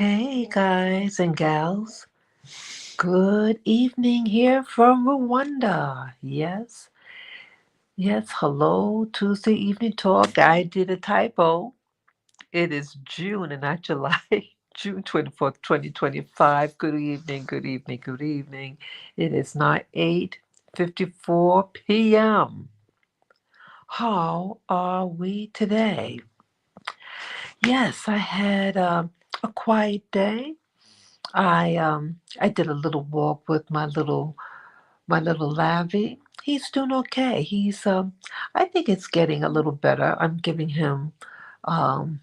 Hey guys and gals, good evening here from Rwanda. Yes, hello, Tuesday evening talk. I did a typo. It is June and not July. June 24th, 2025. Good evening, good evening, good evening. It is not 8:54 p.m. How are we today? Yes, I had a quiet day. I did a little walk with my little Lavi. He's doing okay. He's I think it's getting a little better. I'm giving him um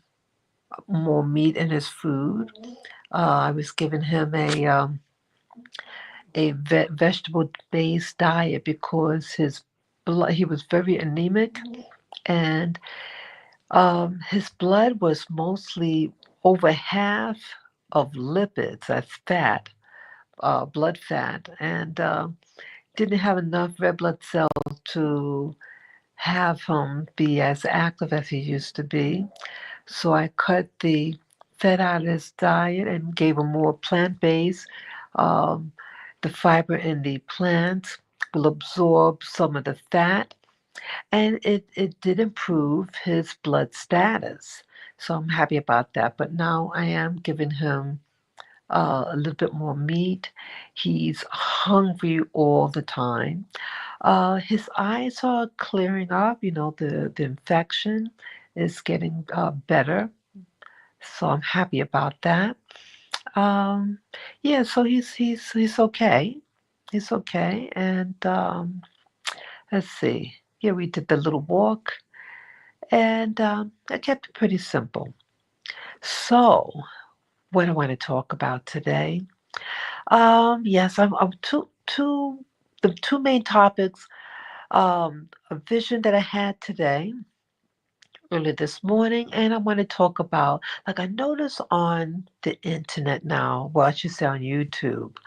more meat in his food. I was giving him a vegetable based diet because his blood he was very anemic, and his blood was mostly over half of lipids, that's fat, blood fat, and didn't have enough red blood cells to have him be as active as he used to be. So I cut the fat out of his diet and gave him more plant based. Um, the fiber in the plants will absorb some of the fat, and it did improve his blood status. So I'm happy about that. But now I am giving him a little bit more meat. He's hungry all the time. His eyes are clearing up. The infection is getting better. So I'm happy about that. Um, yeah, so he's okay. He's okay. And let's see. Yeah, we did the little walk, and I kept it pretty simple. So, what do I want to talk about today? Yes, I'm the two main topics. A vision that I had today, early this morning, and I want to talk about, like, I notice on the internet now, well, I should say on YouTube,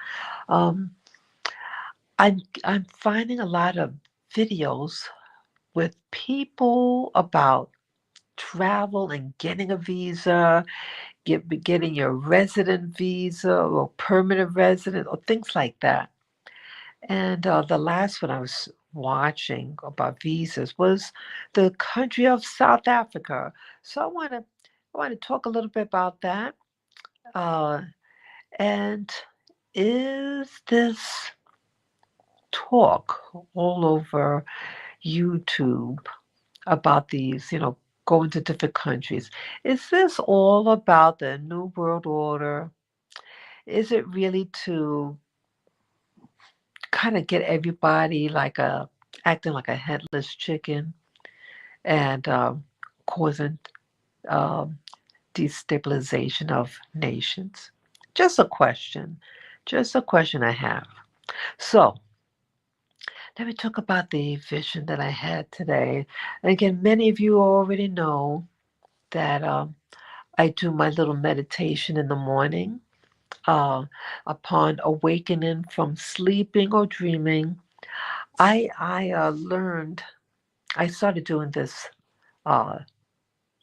um, I'm finding a lot of videos with people about travel and getting a visa, getting your resident visa or permanent resident or things like that. And the last one I was watching about visas was the country of South Africa. So I want to talk a little bit about that. Uh, and is this talk all over YouTube about these, going to different countries? Is this all about the New World Order? Is it really to kind of get everybody acting like a headless chicken and causing um, destabilization of nations? Just a question. Just a question I have. So let me talk about the vision that I had today. Again, many of you already know that I do my little meditation in the morning. Upon awakening from sleeping or dreaming, I learned. I started doing this uh,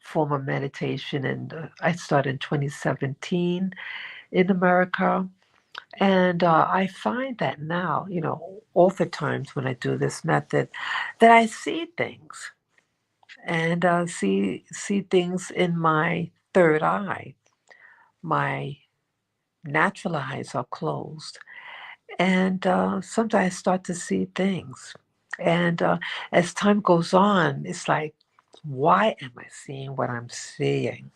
form of meditation, and I started in 2017 in America. And I find that now, oftentimes when I do this method, that I see things and see things in my third eye. My natural eyes are closed, and sometimes I start to see things. And as time goes on, it's like, why am I seeing what I'm seeing?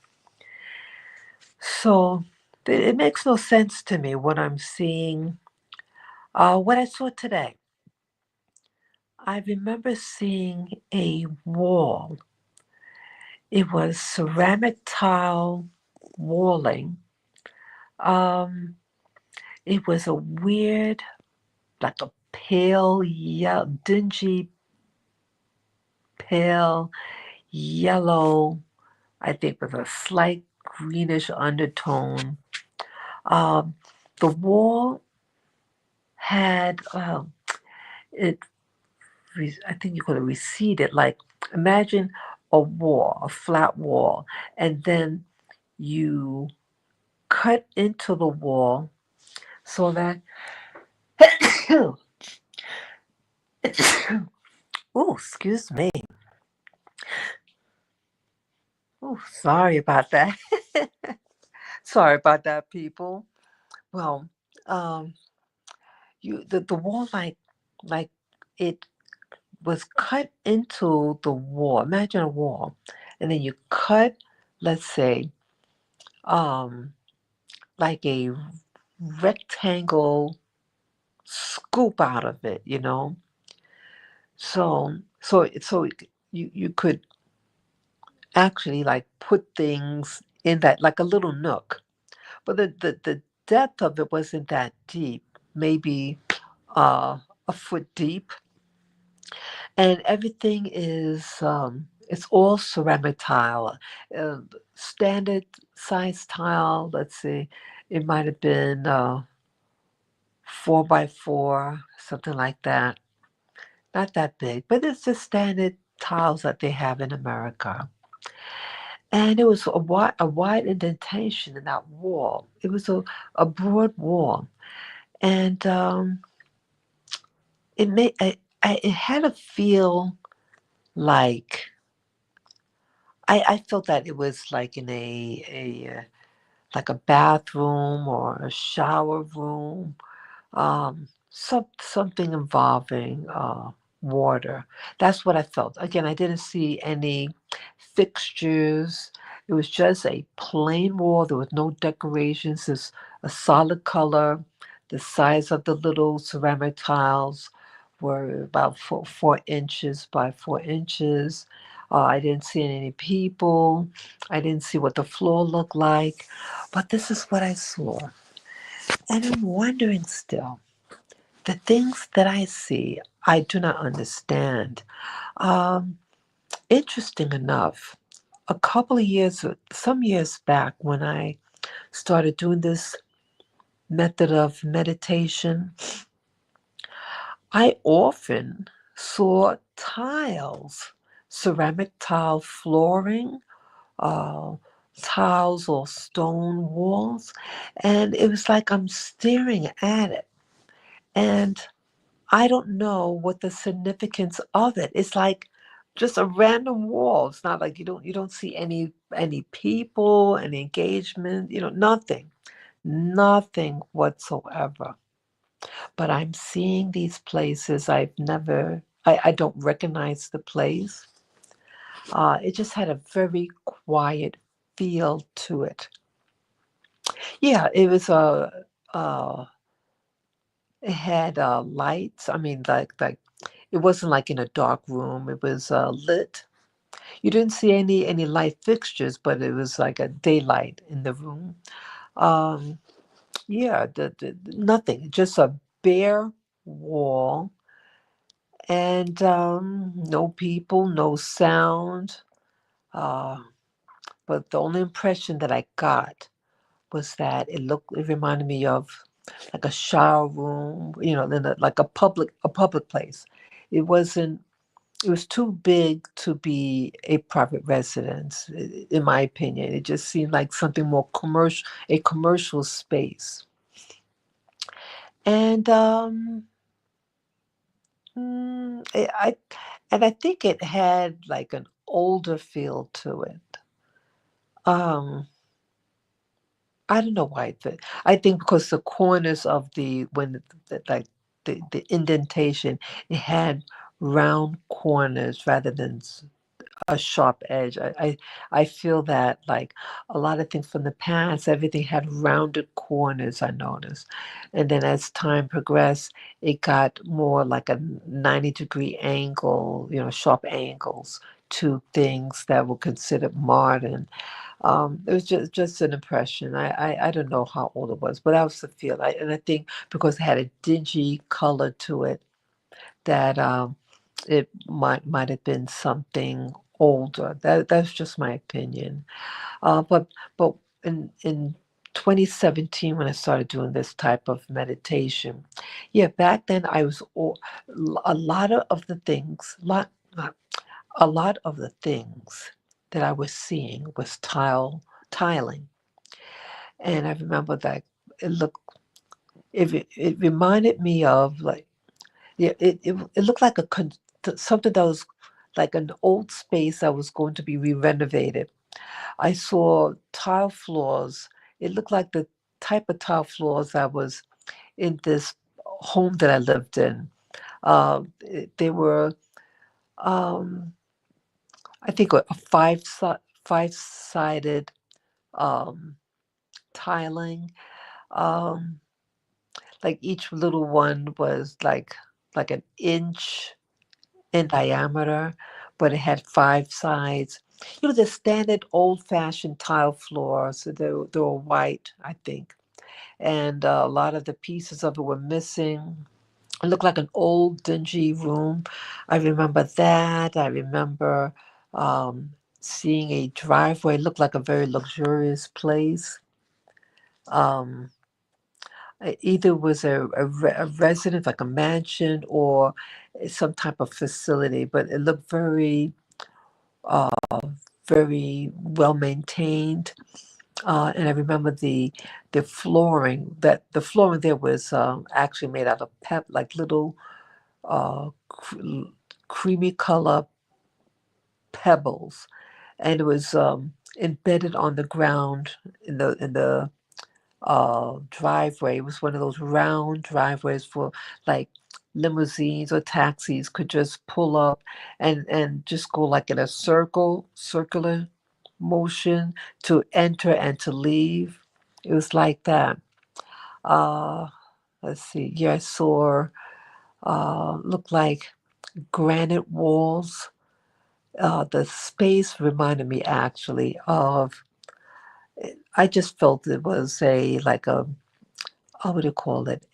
So it makes no sense to me what I'm seeing. What I saw today, I remember seeing a wall. It was ceramic tile walling. Um, it was a weird, like a pale, dingy, pale yellow, I think with a slight greenish undertone. Um, the wall had it. I think you could have receded. Like, imagine a wall, a flat wall, and then you cut into the wall so that oh, excuse me. Oh, sorry about that. Sorry about that, people. Well, um, the wall like it was cut into the wall. Imagine a wall, and then you cut, let's say, um, like a rectangle scoop out of it. So you could actually like put things in that like a little nook, but the depth of it wasn't that deep. Maybe a foot deep, and everything is it's all ceramic tile, uh, standard size tile. Let's see, it might have been 4 by 4, something like that. Not that big, but it's just standard tiles that they have in America. And it was a wide indentation in that wall. It was a broad wall, and it had a feel like I felt that it was like in a like a bathroom or a shower room, something involving water. That's what I felt. Again, I didn't see any fixtures. It was just a plain wall. There was no decorations. It's a solid color. The size of the little ceramic tiles were about 4 inches by 4 inches. I didn't see any people. I didn't see what the floor looked like. But this is what I saw. And I'm wondering still, the things that I see, I do not understand. Um, Interesting enough, a couple of years, some years back, when I started doing this method of meditation, I often saw tiles, ceramic tile flooring, uh, tiles or stone walls, and it was like I'm staring at it. And I don't know what the significance of it. It's like just a random wall. It's not like you don't see any people, any engagement, nothing. Nothing whatsoever. But I'm seeing these places I don't recognize the place. It just had a very quiet feel to it. Yeah, it was it had lights. I mean, like it wasn't like in a dark room. It was lit. You didn't see any light fixtures, but it was like a daylight in the room. Um, yeah, nothing, just a bare wall, and no people, no sound. Uh, but the only impression that I got was that it reminded me of like a shower room, like a public place. It wasn't. It was too big to be a private residence, in my opinion. It just seemed like something more commercial, a commercial space. And I and I think it had like an older feel to it. Um, I don't know why. I think because the corners of like the indentation, it had round corners rather than a sharp edge. I feel that like a lot of things from the past, everything had rounded corners, I noticed. And then as time progressed, it got more like a 90-degree angle, sharp angles to things that were considered modern. It was just an impression. I don't know how old it was, but that was the feel. And I think because it had a dingy color to it, that it might have been something older. That's just my opinion. But in 2017, when I started doing this type of meditation, yeah, back then a lot of the things, a lot of the things that I was seeing was tiling. And I remember that it looked, it reminded me of like, yeah, it looked like something that was like an old space that was going to be re-renovated. I saw tile floors. It looked like the type of tile floors that was in this home that I lived in. They were, um, I think, a five-sided um, tiling. Um, like each little one was like an inch in diameter, but it had five sides. You know, the standard old-fashioned tile floors. So they were white, I think, and a lot of the pieces of it were missing. It looked like an old, dingy room. I remember that. I remember seeing a driveway. It looked like a very luxurious place. Um, either was a residence, like a mansion, or some type of facility, but it looked uh, very well maintained. And I remember the flooring there was actually made out of like little creamy color pebbles, and it was embedded on the ground in the driveway. It was one of those round driveways for like limousines or taxis could just pull up and just go like in a circular motion to enter and to leave. It was like that. Uh, let's see. Yeah, I saw looked like granite walls. The space reminded me actually of. I just felt it was a like a, what do you call it?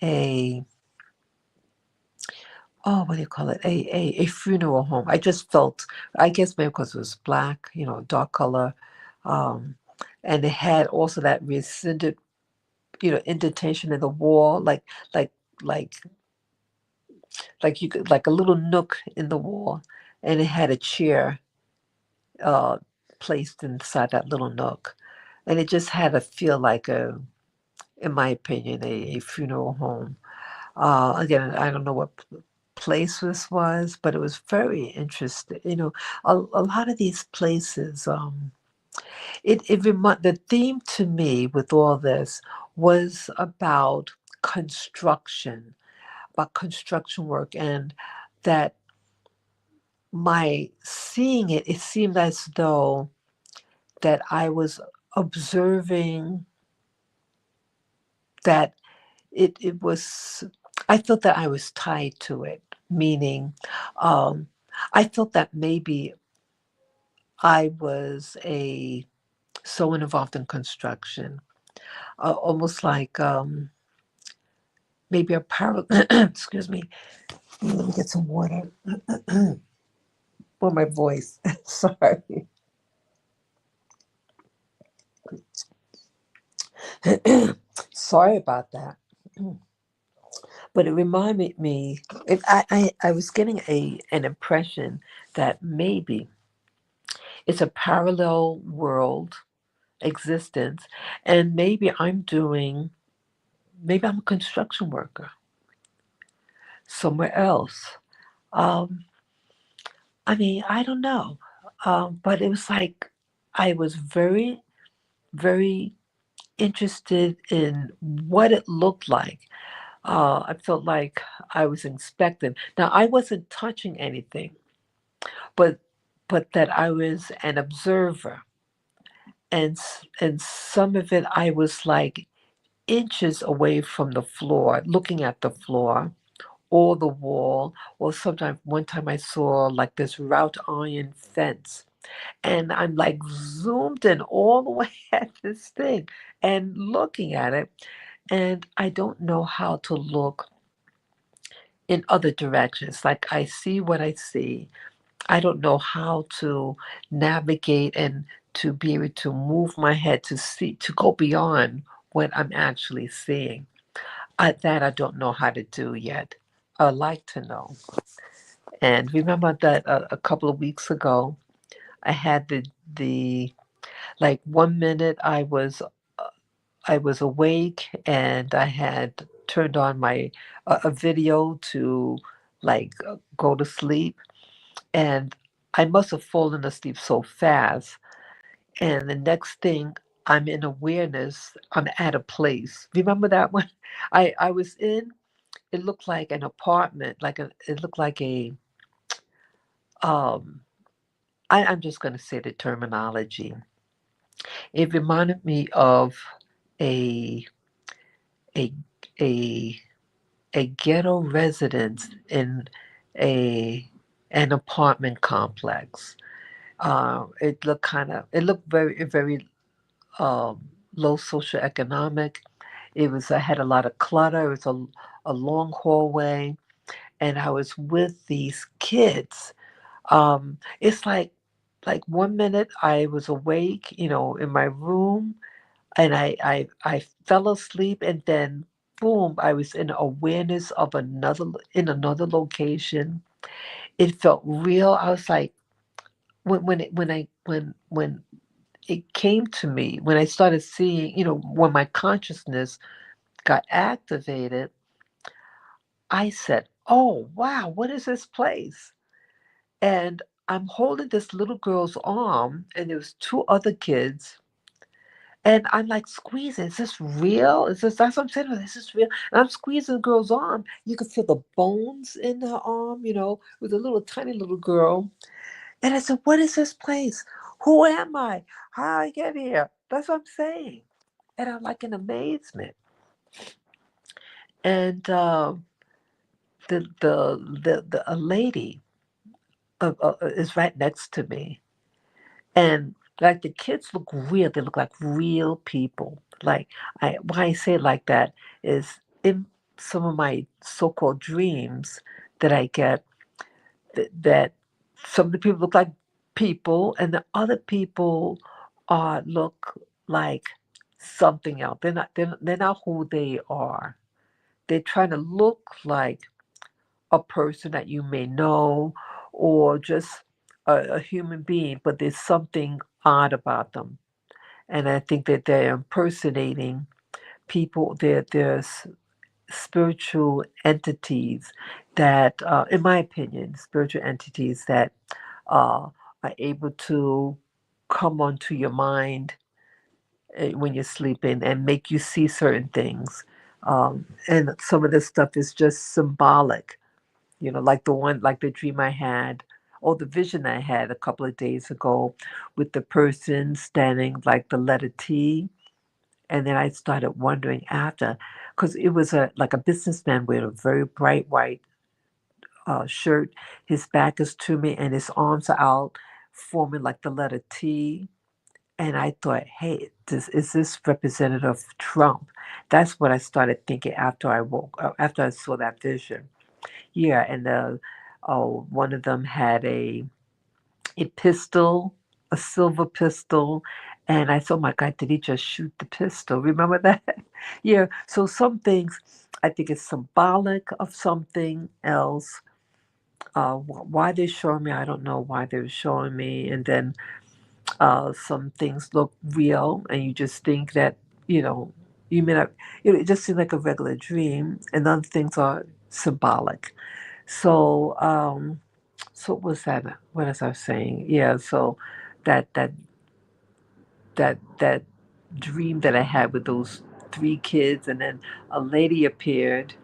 What do you call it? A funeral home. I just felt, I guess maybe because it was black, dark color, um, and it had also that rescinded, indentation in the wall, like like like you could, like a little nook in the wall, and it had a chair uh, placed inside that little nook, and it just had to feel like in my opinion, a funeral home. Again, I don't know what place this was, but it was very interesting. A lot of these places, the theme to me with all this was about construction work, and that my seeing it, it seemed as though that I was observing that it was, I felt that I was tied to it, meaning um, I felt that maybe I was a someone involved in construction, almost like maybe a power. Excuse me. Let me get some water for my voice. Sorry. Sorry about that. But it reminded me. I was getting an impression that maybe it's a parallel world existence, and maybe I'm a construction worker somewhere else. Um, I mean, I don't know. But it was like I was very, very interested in what it looked like. I felt like I was inspecting. Now, I wasn't touching anything, but that I was an observer, and some of it I was like inches away from the floor, looking at the floor or the wall, or sometimes one time I saw like this wrought iron fence, and I'm like zoomed in all the way at this thing and looking at it, and I don't know how to look in other directions. Like I see what I see. I don't know how to navigate and to be able to move my head to see, to go beyond what I'm actually seeing. That I don't know how to do yet. I'd like to know. And remember that a couple of weeks ago, I had the like one minute I was awake and I had turned on my a video to like go to sleep, and I must have fallen asleep so fast. And the next thing, I'm in awareness. I'm at a place. Remember that one? I was in. It looked like an apartment. It looked like a. Um, I'm just going to say the terminology. It reminded me of a a a a ghetto residence in a an apartment complex. It looked very low socioeconomic. It was I had a lot of clutter. It was a long hallway, and I was with these kids. It's like 1 minute I was awake, in my room, and I fell asleep, and then boom, I was in awareness of another location. It felt real. I was like when it came to me, when I started seeing, when my consciousness got activated, I said, "Oh wow, what is this place?" And I'm holding this little girl's arm, and there was two other kids. And I'm like squeezing. Is this real? Is this that's what I'm saying? Is this real? And I'm squeezing the girl's arm. You could feel the bones in her arm, with a little tiny little girl. And I said, "What is this place? Who am I? How I get here?" That's what I'm saying. And I'm like in amazement. And a lady is right next to me, and like the kids look real. They look like real people. Like why I say it like that is in some of my so-called dreams that I get, that some of the people look like people, and the other people look like something else. They're not who they are. They're trying to look like a person that you may know, or just a human being, but there's something odd about them. And I think that they're impersonating people. They're spiritual entities that, in my opinion, spiritual entities that are able to come onto your mind when you're sleeping and make you see certain things. And some of this stuff is just symbolic, like the dream I had, or the vision I had a couple of days ago, with the person standing like the letter T. And then I started wondering after, because it was like a businessman with a very bright white shirt. His back is to me, and his arms are out, forming like the letter T. And I thought, hey, is this representative of Trump? That's what I started thinking after I saw that vision. Yeah, and one of them had a pistol, a silver pistol, and I said, "Oh my God, did he just shoot the pistol?" Remember that? Yeah. So some things, I think it's symbolic of something else. Why they're showing me, I don't know why they're showing me, and then some things look real, and you just think that you know you may not. It just seems like a regular dream, and other things are symbolic. So, so what was that? What was I saying? Yeah. So, that that that dream that I had with those three kids, and then a lady appeared.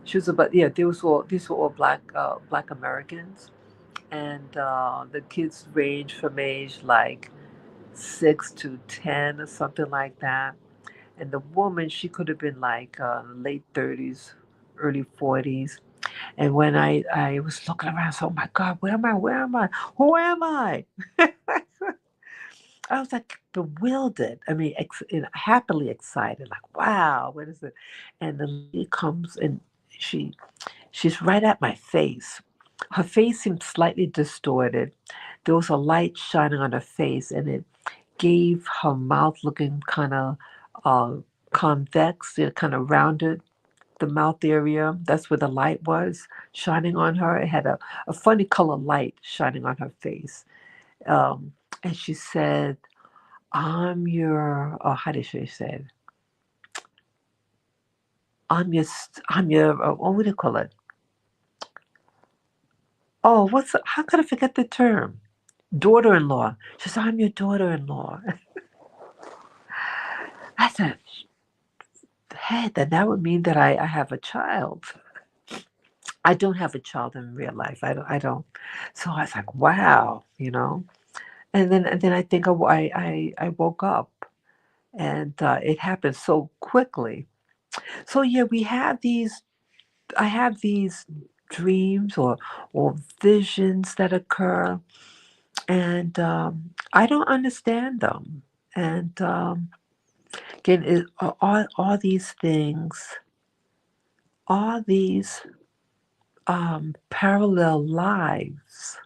She was about, yeah. These were all black Americans, and the kids range from age like 6 to 10 or something like that. And the woman, she could have been like late 30s, early 40s. And when I was looking around, so, oh my God, where am I? Where am I? Who am I? I was like bewildered. I mean, happily excited, like, wow, what is it? And the lady comes, and she she's right at my face. Her face seemed slightly distorted. There was a light shining on her face, and it gave her mouth looking kind of uh, convex, kind of rounded, the mouth area. That's where the light was shining on her. It had a funny color light shining on her face. And she said, I'm your, how did she say it? what do you call it? Oh, how could I forget the term? Daughter-in-law. She said, I'm your daughter-in-law. I said, hey, then that would mean that I have a child. I don't have a child in real life. I don't. So I was like, wow. And then I think I woke up, and it happened so quickly. So yeah, I have these dreams or visions that occur, and I don't understand them. And again, all these things, all these parallel lives.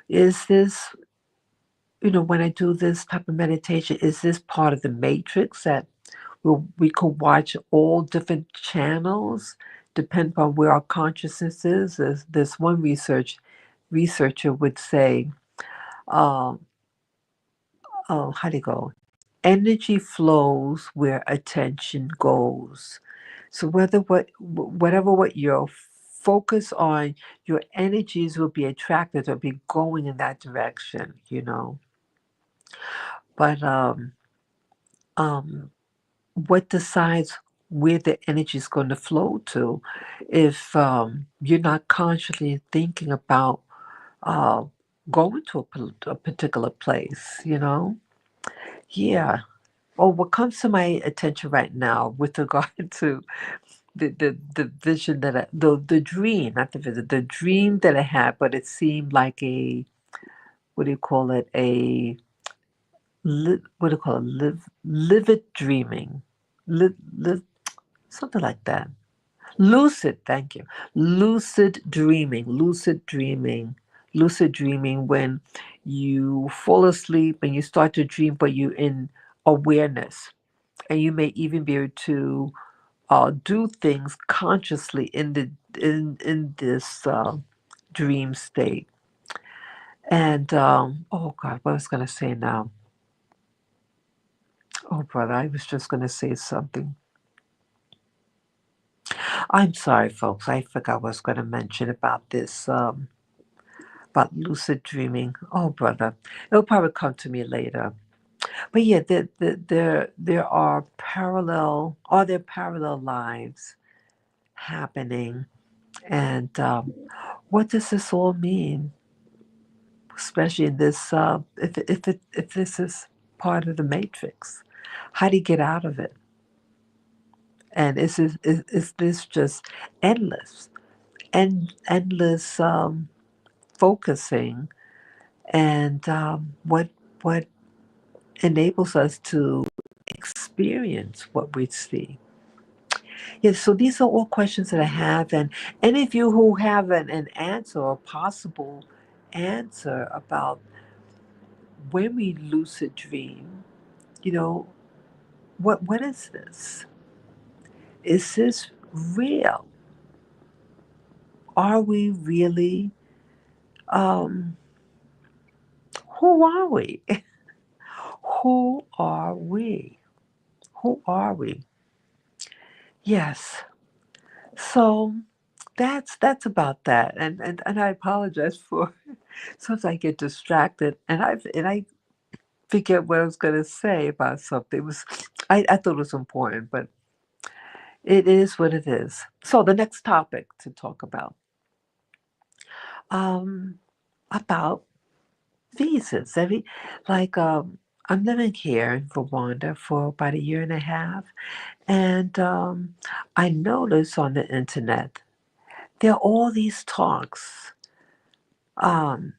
Is this, when I do this type of meditation, is this part of the matrix that we could watch all different channels, depending on where our consciousness is? There's one researcher would say, uh, how do you go? Energy flows where attention goes. So whatever what you're focus on, your energies will be attracted or be going in that direction. But um, what decides where the energy is going to flow to, if you're not consciously thinking about uh, going to a particular place? Yeah. Oh, what comes to my attention right now with regard to the vision the dream, not the vision, the dream that I had, but it seemed like what do you call it? What do you call it? Livid dreaming. Live, something like that. Lucid, thank you. Lucid dreaming when you fall asleep and you start to dream, but you're in awareness. And you may even be able to do things consciously in this dream state. And oh God, what I was going to say now? Oh brother, I was just going to say something. I'm sorry, folks. I forgot what I was going to mention about this, about lucid dreaming. Oh brother, it'll probably come to me later. But yeah, there are parallel lives happening, and what does this all mean? Especially in this, if this is part of the matrix, how do you get out of it? And is this just endless endless focusing, and what enables us to experience what we see? Yes, so these are all questions that I have, and any of you who have an answer or possible answer about when we lucid dream, you know, what is this? Is this real? Are we really? Um, who are we? Who are we? Who are we? Yes. So that's about that. And I apologize for sometimes I get distracted and I forget what I was gonna say about something. I thought it was important, but it is what it is. So the next topic to talk um about visas. Like I'm living here in Rwanda for about a year and a half, and I noticed on the internet there are all these talks, um,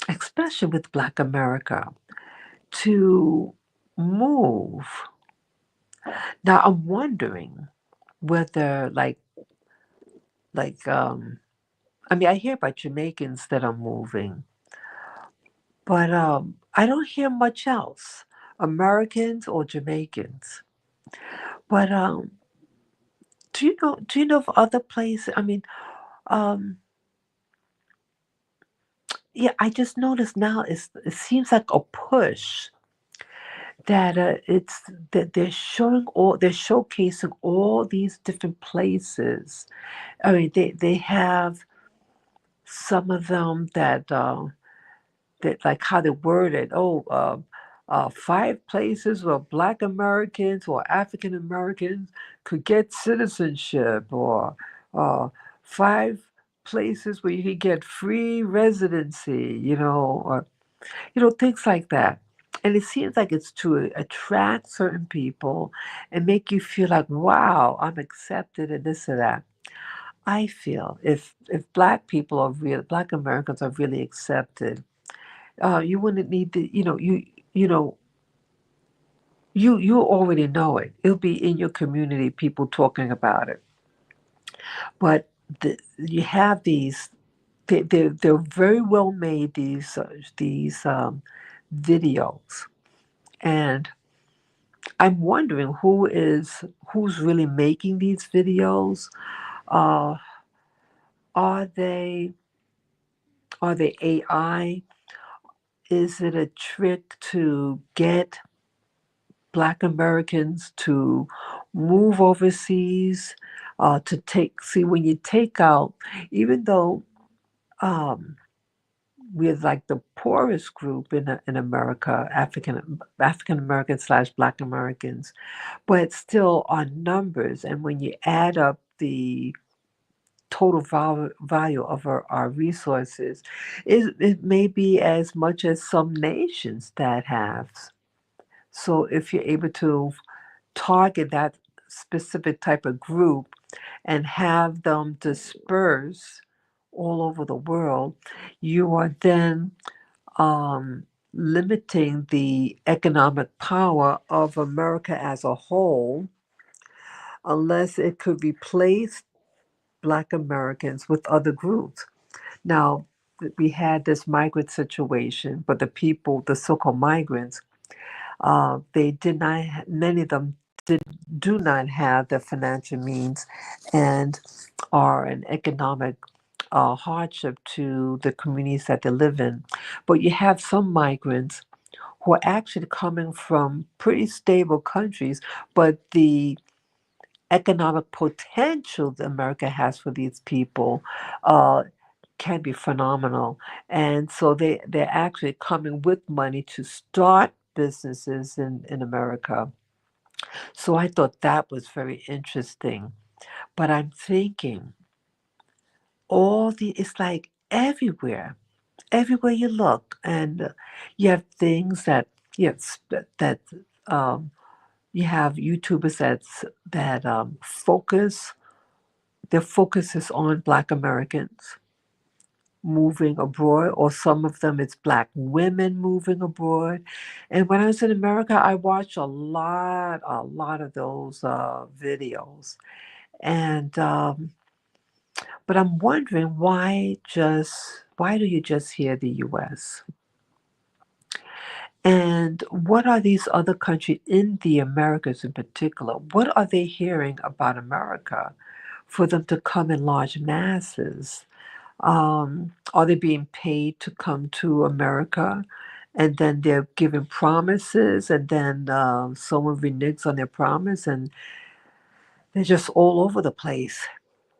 especially with Black America, to move. Now I'm wondering whether like I mean I hear about Jamaicans that are moving, but I don't hear much else. Americans or Jamaicans. But do you know of other places? I mean, um, yeah, I just noticed now it seems like a push that it's that they're showcasing all these different places. I mean, they have some of them that like how they word it. Oh, 5 places where Black Americans or African Americans could get citizenship, or 5 places where you could get free residency. Or things like that. And it seems like it's to attract certain people and make you feel like, wow, I'm accepted and this or that. I feel if Black Americans are really accepted, you wouldn't need to, you know, you already know it. It'll be in your community, people talking about it. But you have these, they're very well made. These videos, and I'm wondering who's really making these videos. Uh, are they are they AI? Is it a trick to get Black Americans to move overseas? To see, when you take out, even though um, we're like the poorest group in America, African Americans slash Black Americans, but still on numbers. And when you add up the total value of our resources, it may be as much as some nations that have. So if you're able to target that specific type of group and have them disperse all over the world, you are then limiting the economic power of America as a whole, unless it could replace Black Americans with other groups. Now, we had this migrant situation, but the people, the so called migrants, they did not, many of them do not have the financial means and are an economic hardship to the communities that they live in. But you have some migrants who are actually coming from pretty stable countries, but the economic potential that America has for these people uh, can be phenomenal. And so they're actually coming with money to start businesses in America. So I thought that was very interesting. But I'm thinking, it's like everywhere you look, and you have things that, yes, that um, you have YouTubers that focus. Their focus is on Black Americans moving abroad, or some of them it's Black women moving abroad. And when I was in America, I watched a lot of those videos. And but I'm wondering, why do you just hear the U.S.? And what are these other countries in the Americas in particular? What are they hearing about America for them to come in large masses? Are they being paid to come to America? And then they're given promises, and then someone reneges on their promise, and they're just all over the place.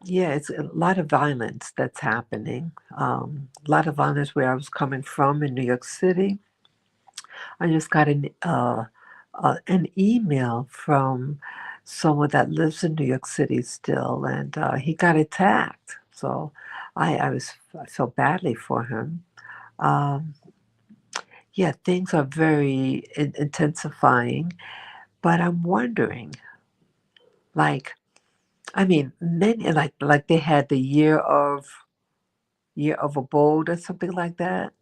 Yeah, it's a lot of violence that's happening. A lot of violence where I was coming from in New York City. I just got an email from someone that lives in New York City still, and he got attacked. So I felt badly for him. Um, yeah, things are very intensifying, but I'm wondering, like, I mean, many like they had the year of abode or something like that.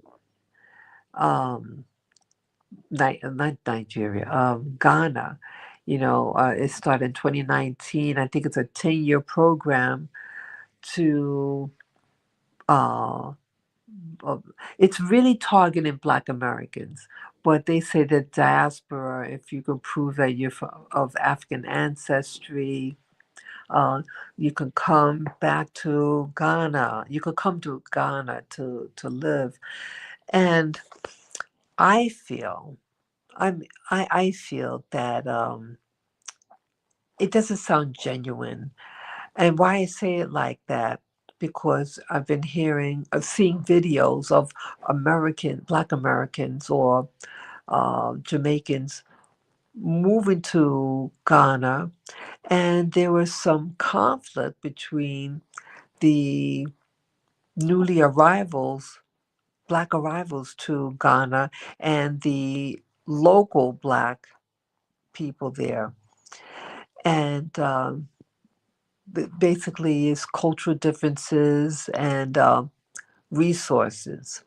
Um, not Nigeria, Ghana. It started in 2019. I think it's a 10-year program to. Uh, uh, it's really targeting Black Americans, but they say that diaspora, if you can prove that you're of African ancestry, uh, you can come back to Ghana. You could come to Ghana to live, and I feel I feel that it doesn't sound genuine. And why I say it like that, because I've seen videos of Black Americans or Jamaicans moving to Ghana, and there was some conflict between the newly arrivals, Black arrivals to Ghana, and the local Black people there. And basically, it's cultural differences and resources.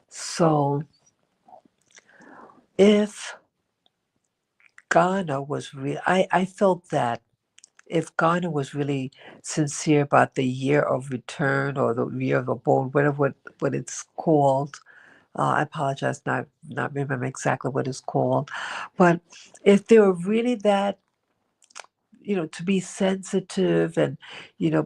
So if Ghana was real, I felt that if Ghana was really sincere about the year of return or the year of abode, whatever what it's called, I apologize, not remember exactly what it's called, but if they were really that, to be sensitive and,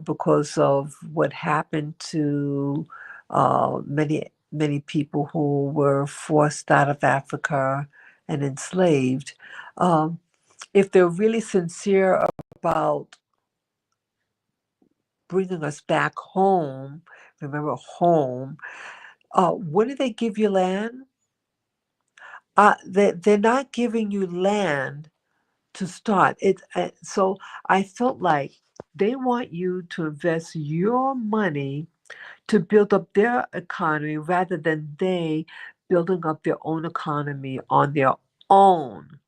because of what happened to many people who were forced out of Africa and enslaved, um, if they're really sincere about bringing us back home, remember home, when did they give you land? They're not giving you land to start it. So I felt like they want you to invest your money to build up their economy rather than they building up their own economy on their own.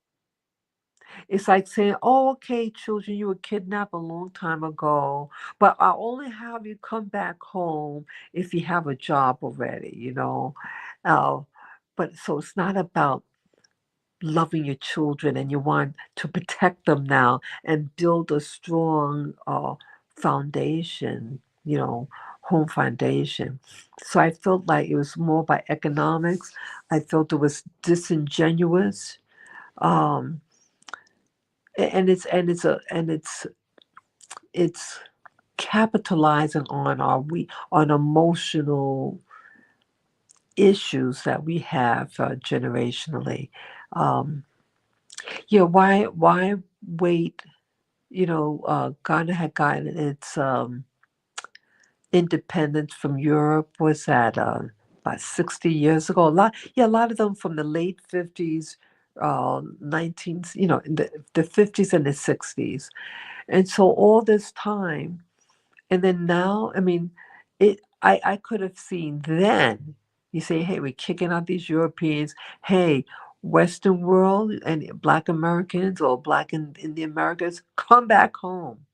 It's like saying, "Oh, okay, children, you were kidnapped a long time ago, but I'll only have you come back home if you have a job already." Uh, but so it's not about loving your children, and you want to protect them now and build a strong foundation, home foundation. So I felt like it was more by economics. I felt it was disingenuous. Um, and it's capitalizing on on emotional issues that we have generationally. Um, why wait? Ghana had gotten its independence from Europe. Was that about 60 years ago? A lot of them from the late 50s, 19th, in the 50s and the 60s. And so all this time, and then now, I mean, I could have seen then. You say, hey, we're kicking out these Europeans. Hey, Western world and Black Americans or Black in the Americas, come back home.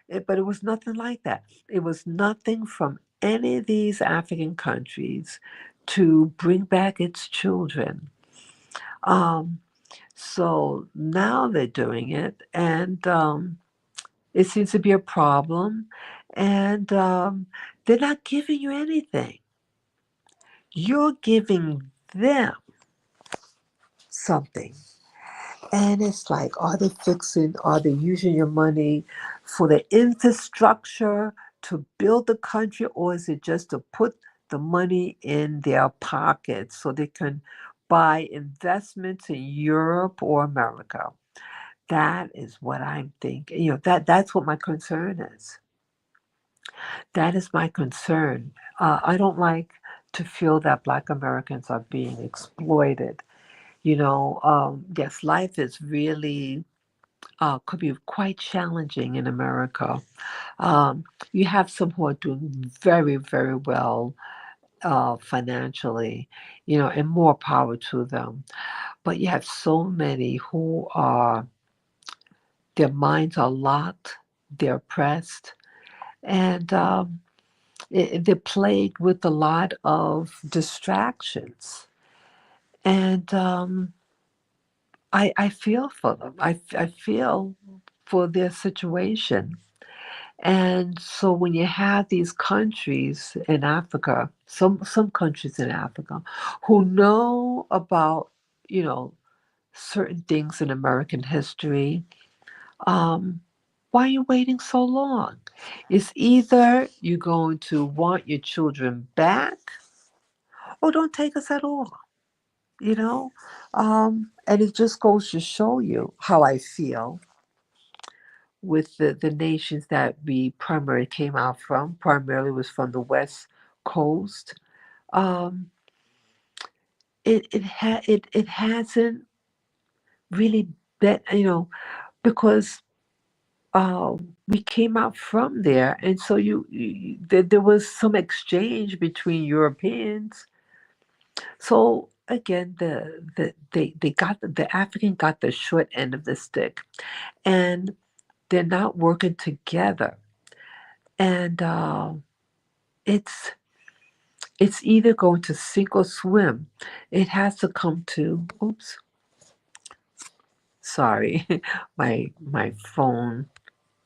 But it was nothing like that. It was nothing from any of these African countries to bring back its children. Um, so now they're doing it, and it seems to be a problem, and they're not giving you anything. You're giving them something. And it's like, are they using your money for the infrastructure to build the country, or is it just to put the money in their pockets so they can buy investments in Europe or America? That is what I'm thinking. That's what my concern is. That is my concern. I don't like to feel that Black Americans are being exploited. Yes, life is really could be quite challenging in America. You have some who are doing very, very well financially, and more power to them. But you have so many who their minds are locked, they're oppressed, and they're plagued with a lot of distractions. And I feel for them. I feel for their situation. And so when you have these countries in Africa, some countries in Africa, who know about, you know, certain things in American history, um, why are you waiting so long? It's either you're going to want your children back or don't take us at all. you know. And it just goes to show you how I feel with the nations that we primarily came out from. Primarily was from the West Coast. Um, it hasn't really been, because we came out from there, and so there was some exchange between Europeans. So again, they got the African got the short end of the stick, and they're not working together, and it's it's either going to sink or swim. It has to come to. Oops, sorry, my phone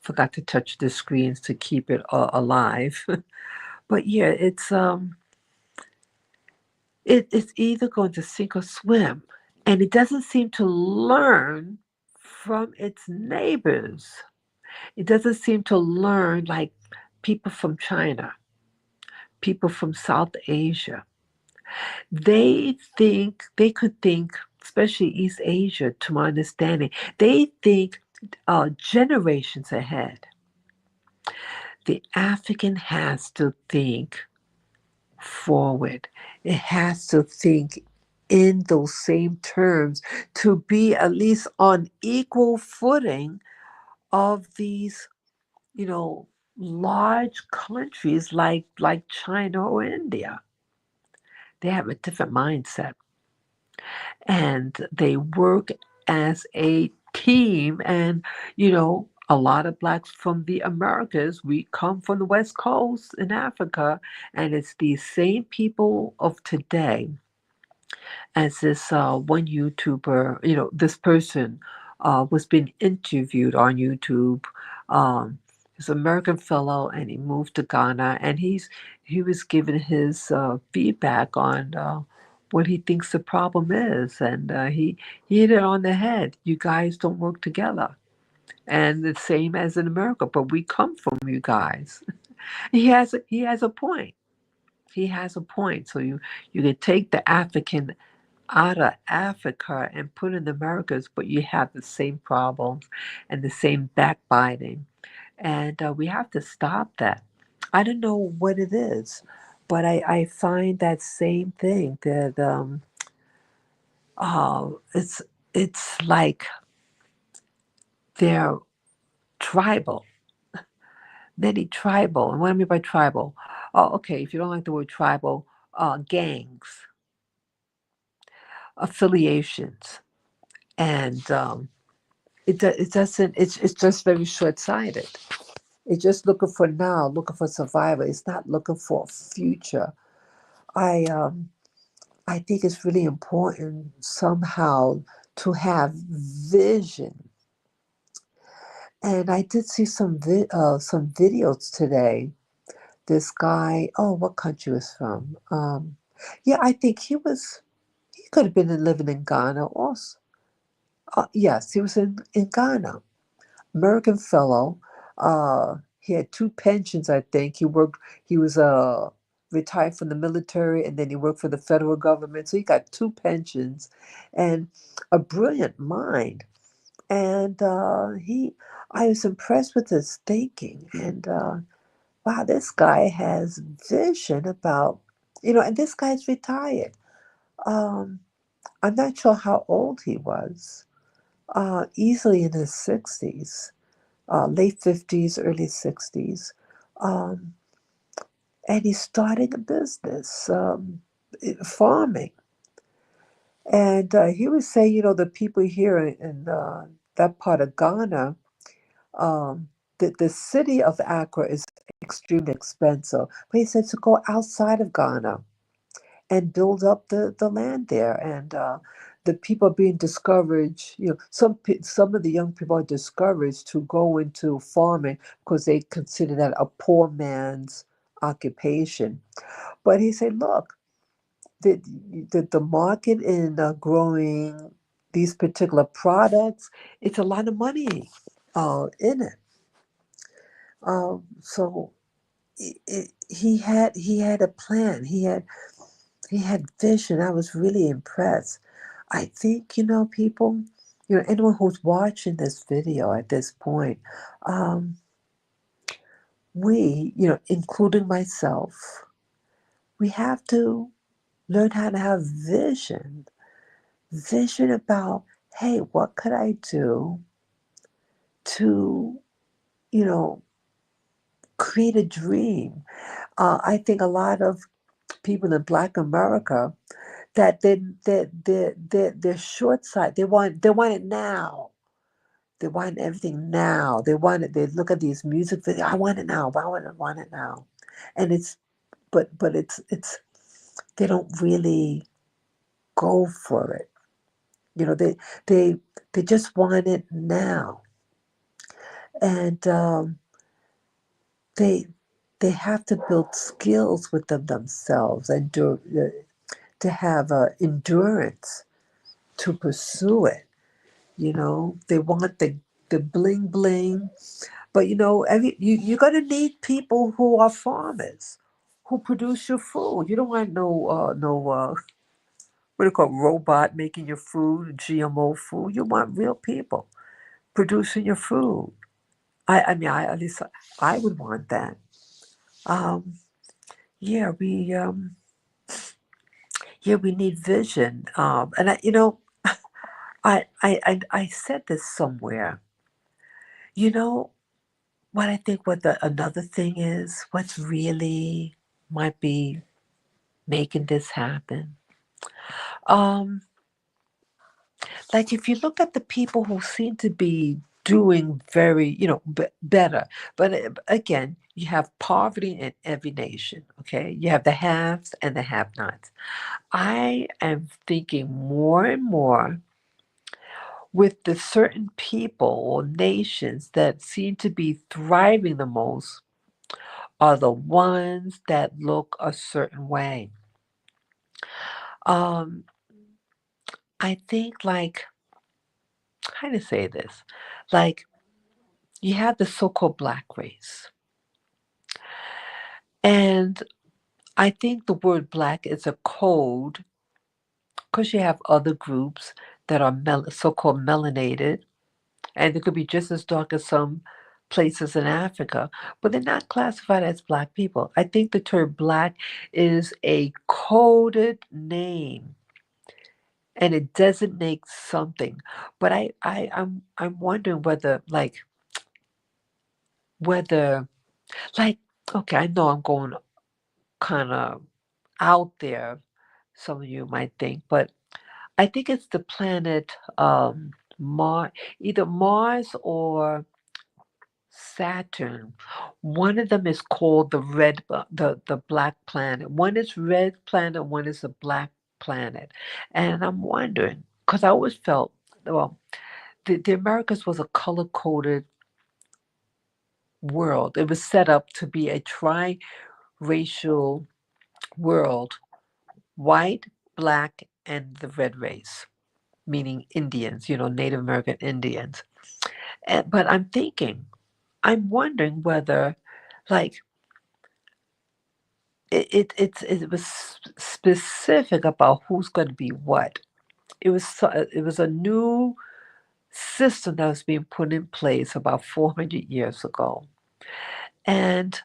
forgot to touch the screens to keep it alive. But yeah, it's either going to sink or swim, and it doesn't seem to learn from its neighbors. It doesn't seem to learn like people from China, people from South Asia. They could think, especially East Asia, to my understanding, they think generations ahead. The African has to think forward. It has to think in those same terms to be at least on equal footing of these, you know, large countries like China or India. They have a different mindset, and they work as a team. And a lot of blacks from the Americas, we come from the West Coast in Africa, and it's these same people of today as this one YouTuber, this person was being interviewed on YouTube. He's an American fellow, and he moved to Ghana, and he was giving his feedback on what he thinks the problem is, and he hit it on the head. You guys don't work together, and the same as in America, but we come from you guys. He has a point. He has a point. So you can take the African out of Africa and put in the Americas, but you have the same problems and the same backbiting. And we have to stop that. I don't know what it is, but I find that same thing that it's like they're tribal, many tribal. And what I mean by tribal, oh, okay, if you don't like the word tribal, gangs, affiliations, and it doesn't. It's just very short sighted. It's just looking for now, looking for survival. It's not looking for a future. I um I think it's really important somehow to have vision. And I did see some videos today. This guy, oh, what country was from? Yeah, I think he could have been living in Ghana also. Yes, he was in Ghana. American fellow. He had two pensions, I think. He was retired from the military, and then he worked for the federal government. So he got two pensions and a brilliant mind. And I was impressed with his thinking. And wow, this guy has vision about, and this guy's retired. Um, I'm not sure how old he was, easily in his 60s, late 50s, early 60s. Um, and he's starting a business, farming. And he was saying, the people here in that part of Ghana, the city of Accra is extremely expensive. But he said to go outside of Ghana and build up the land there. And the people are being discouraged. Some of the young people are discouraged to go into farming because they consider that a poor man's occupation. But he said, look, the market in growing these particular products, it's a lot of money in it. So he had a plan. He had vision. I was really impressed. I think, people, anyone who's watching this video at this point, um, including myself, we have to learn how to have vision about, hey, what could I do to, you know, create a dream? I think a lot of people in Black America that they're short sighted. They want it now. They want everything now. They want it. They look at these music videos. I want it now. I want it now. And it's they don't really go for it. They they just want it now, and they they have to build skills with themselves and to have endurance to pursue it. They want the bling bling, but you're gonna need people who are farmers, who produce your food. You don't want no what do you call robot making your food, GMO food. You want real people producing your food. I mean, at least I would want that. Um, yeah, we need vision. And I said this somewhere. You know what I think? What the another thing is? What's really might be making this happen? Um, like if you look at the people who seem to be doing very, better, but again, you have poverty in every nation. Okay, you have the haves and the have-nots. I am thinking more and more with the certain people or nations that seem to be thriving the most are the ones that look a certain way. Um, I think like how to say this, like you have the so-called black race, and I think the word black is a code because you have other groups that are so-called melanated, and they could be just as dark as some places in Africa, but they're not classified as black people. I think the term black is a coded name and it designates something. But I'm wondering whether like okay, I know I'm going kind of out there, some of you might think, but I think it's the planet Mars, either Mars or Saturn. One of them is called the black planet. One is red planet, one is a black planet. And I'm wondering, because I always felt, well, the Americas was a color coded world. It was set up to be a tri-racial world, white, black, and the red race, meaning Indians, Native American Indians. But I'm wondering whether, like, it was specific about who's going to be what. It was a new system that was being put in place about 400 years ago, and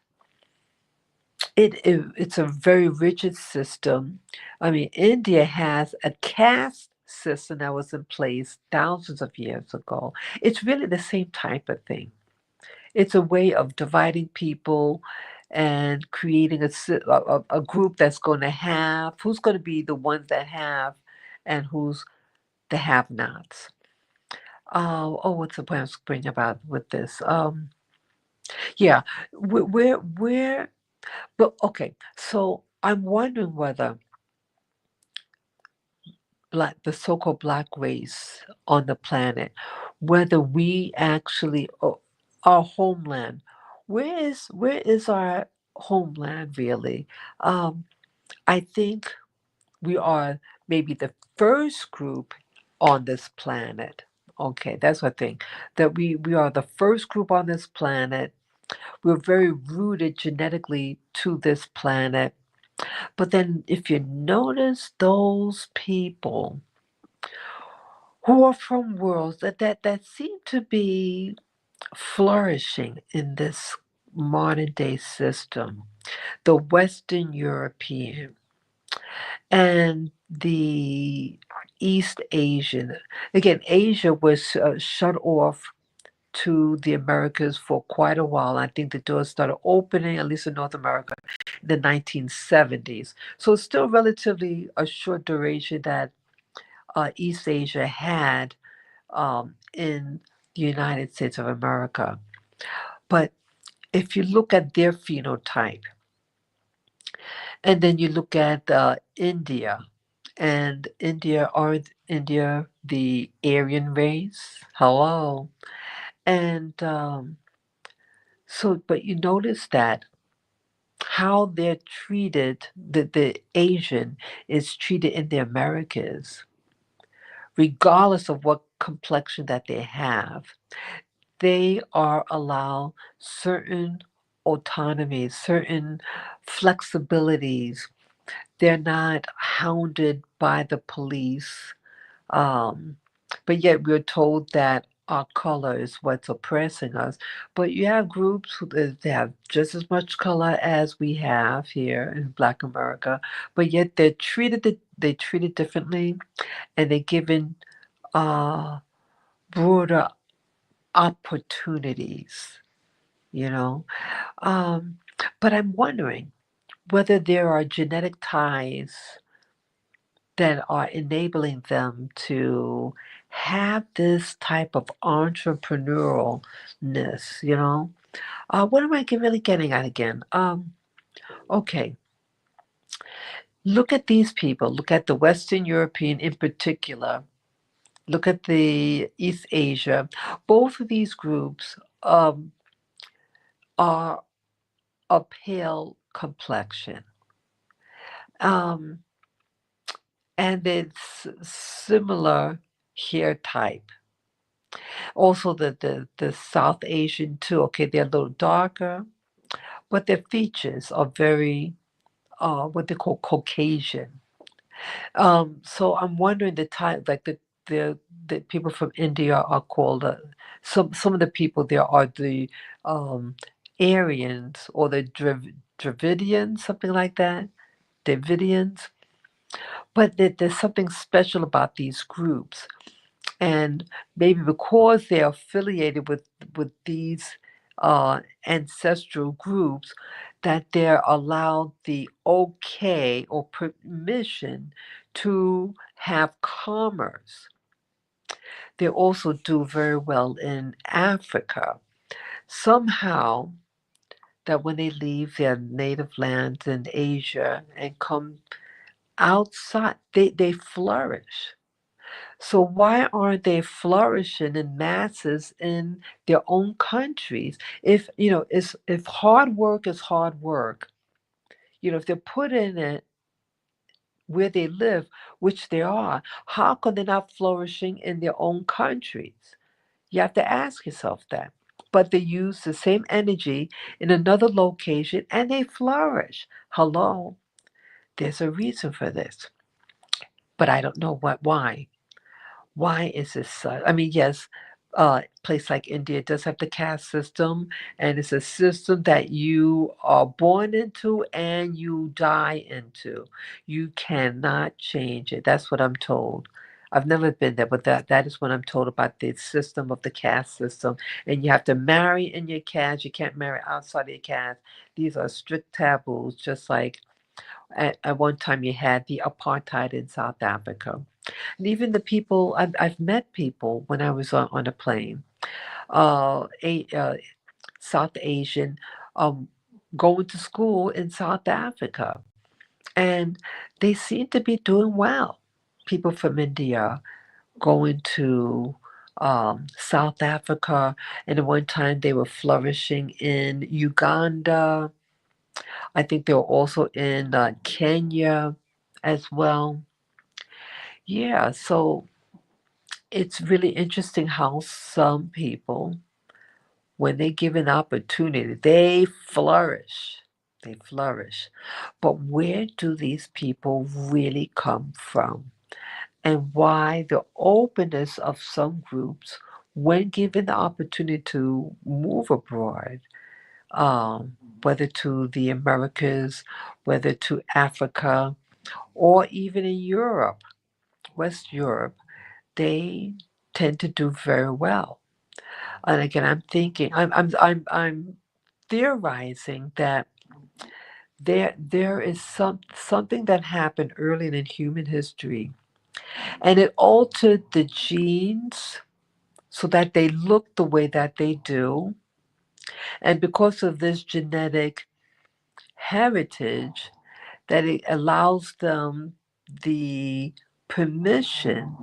it's a very rigid system. I mean, India has a caste system that was in place thousands of years ago. It's really the same type of thing. It's a way of dividing people and creating a group that's going to have, who's going to be the ones that have and who's the have-nots. What's the point I was bringing about with this? Yeah, where, but okay, so I'm wondering whether the so-called black race on the planet, whether we actually, our homeland, where is our homeland really? Um, I think we are maybe the first group on this planet. Okay, that's what I think. That we are the first group on this planet. We're very rooted genetically to this planet. But then, if you notice those people who are from worlds that seem to be flourishing in this modern day system, the Western European and the East Asian. Again, Asia was shut off to the Americas for quite a while. I think the doors started opening, at least in North America, in the 1970s. So it's still relatively a short duration that East Asia had in the United States of America. But if you look at their phenotype, and then you look at India, and India, aren't India the Aryan race? Hello. And but you notice that how they're treated, the Asian is treated in the Americas, regardless of what complexion that they have, they are allowed certain autonomies, certain flexibilities. They're not hounded by the police. Um, but yet we're told that our color is what's oppressing us. But you have groups who they have just as much color as we have here in Black America, but yet they treated differently, and they're given uh, broader opportunities. You know, um, but I'm wondering whether there are genetic ties that are enabling them to have this type of entrepreneurialness, you know? What am I really getting at again? Okay, look at these people. Look at the Western European in particular. Look at the East Asia. Both of these groups are a pale complexion. Um, and it's similar hair type. Also, the South Asian too. Okay, they're a little darker, but their features are very what they call Caucasian. So I'm wondering the type, like the the people from India are called some of the people there are the um, Aryans or the Dravidians, something like that. Davidians, but there's something special about these groups, and maybe because they're affiliated with these ancestral groups, that they're allowed the okay or permission to have commerce. They also do very well in Africa. Somehow, that when they leave their native lands in Asia and come outside, they flourish. So why aren't they flourishing in masses in their own countries? If if hard work is hard work, if they're put in it where they live, which they are, how come they're not flourishing in their own countries? You have to ask yourself that. But they use the same energy in another location and they flourish. Hello, there's a reason for this, but I don't know why. Why is this so? I mean, yes, place like India does have the caste system, and it's a system that you are born into and you die into. You cannot change it. That's what I'm told. I've never been there, but that is what I'm told about the system of the caste system. And you have to marry in your caste. You can't marry outside of your caste. These are strict taboos, just like at one time you had the apartheid in South Africa. And even the people, I've met people when I was on a plane, South Asian, um, going to school in South Africa. And they seem to be doing well. People from India going to South Africa. And at one time they were flourishing in Uganda. I think they were also in Kenya as well. Yeah, so it's really interesting how some people, when they give an opportunity, they flourish. they flourish. But where do these people really come from? And why the openness of some groups when given the opportunity to move abroad, whether to the Americas, whether to Africa, or even in Europe, West Europe, they tend to do very well. And again, I'm thinking, I'm theorizing that there is something that happened early in human history, and it altered the genes so that they look the way that they do. And because of this genetic heritage, that it allows them the permission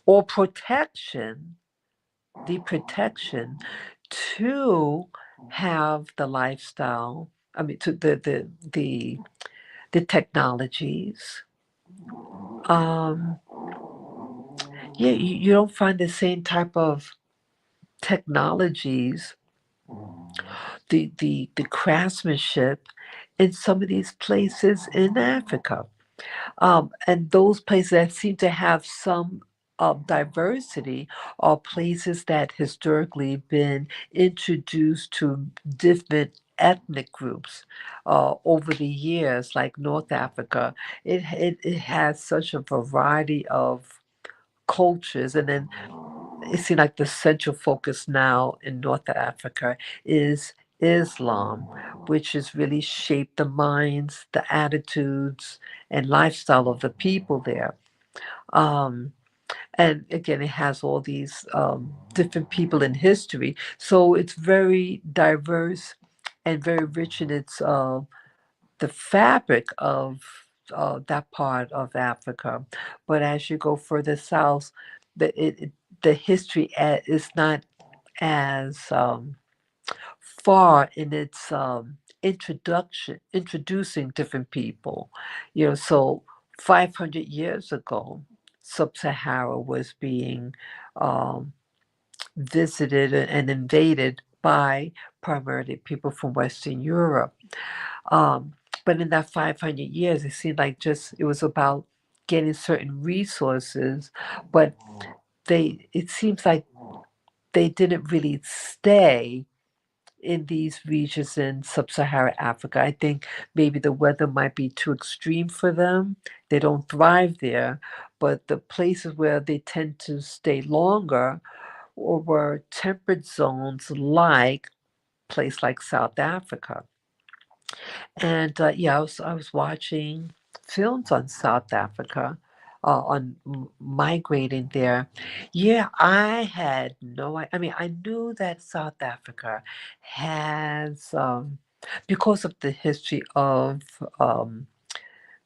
or protection, the protection to have the lifestyle. I mean, to the technologies. Um, yeah, you don't find the same type of technologies, the craftsmanship in some of these places in Africa. And those places that seem to have some diversity are places that historically been introduced to different ethnic groups over the years, like North Africa. It has such a variety of cultures, and then it seems like the central focus now in North Africa is Islam, which has really shaped the minds, the attitudes, and lifestyle of the people there. Um, and again, it has all these different people in history, so it's very diverse and very rich in its the fabric of that part of Africa. But as you go further south, the history is not as far in its introducing different people. So 500 years ago, Sub-Sahara was being um, visited and invaded by primarily people from Western Europe. Um, but in that 500 years, it seemed like just it was about getting certain resources, but it seems like they didn't really stay in these regions in sub-Saharan Africa. I think maybe the weather might be too extreme for them. They don't thrive there, but the places where they tend to stay longer or were temperate zones like place like South Africa. And yeah, I was watching films on South Africa, on migrating there. Yeah, I had no. I mean, I knew that South Africa has, because of the history of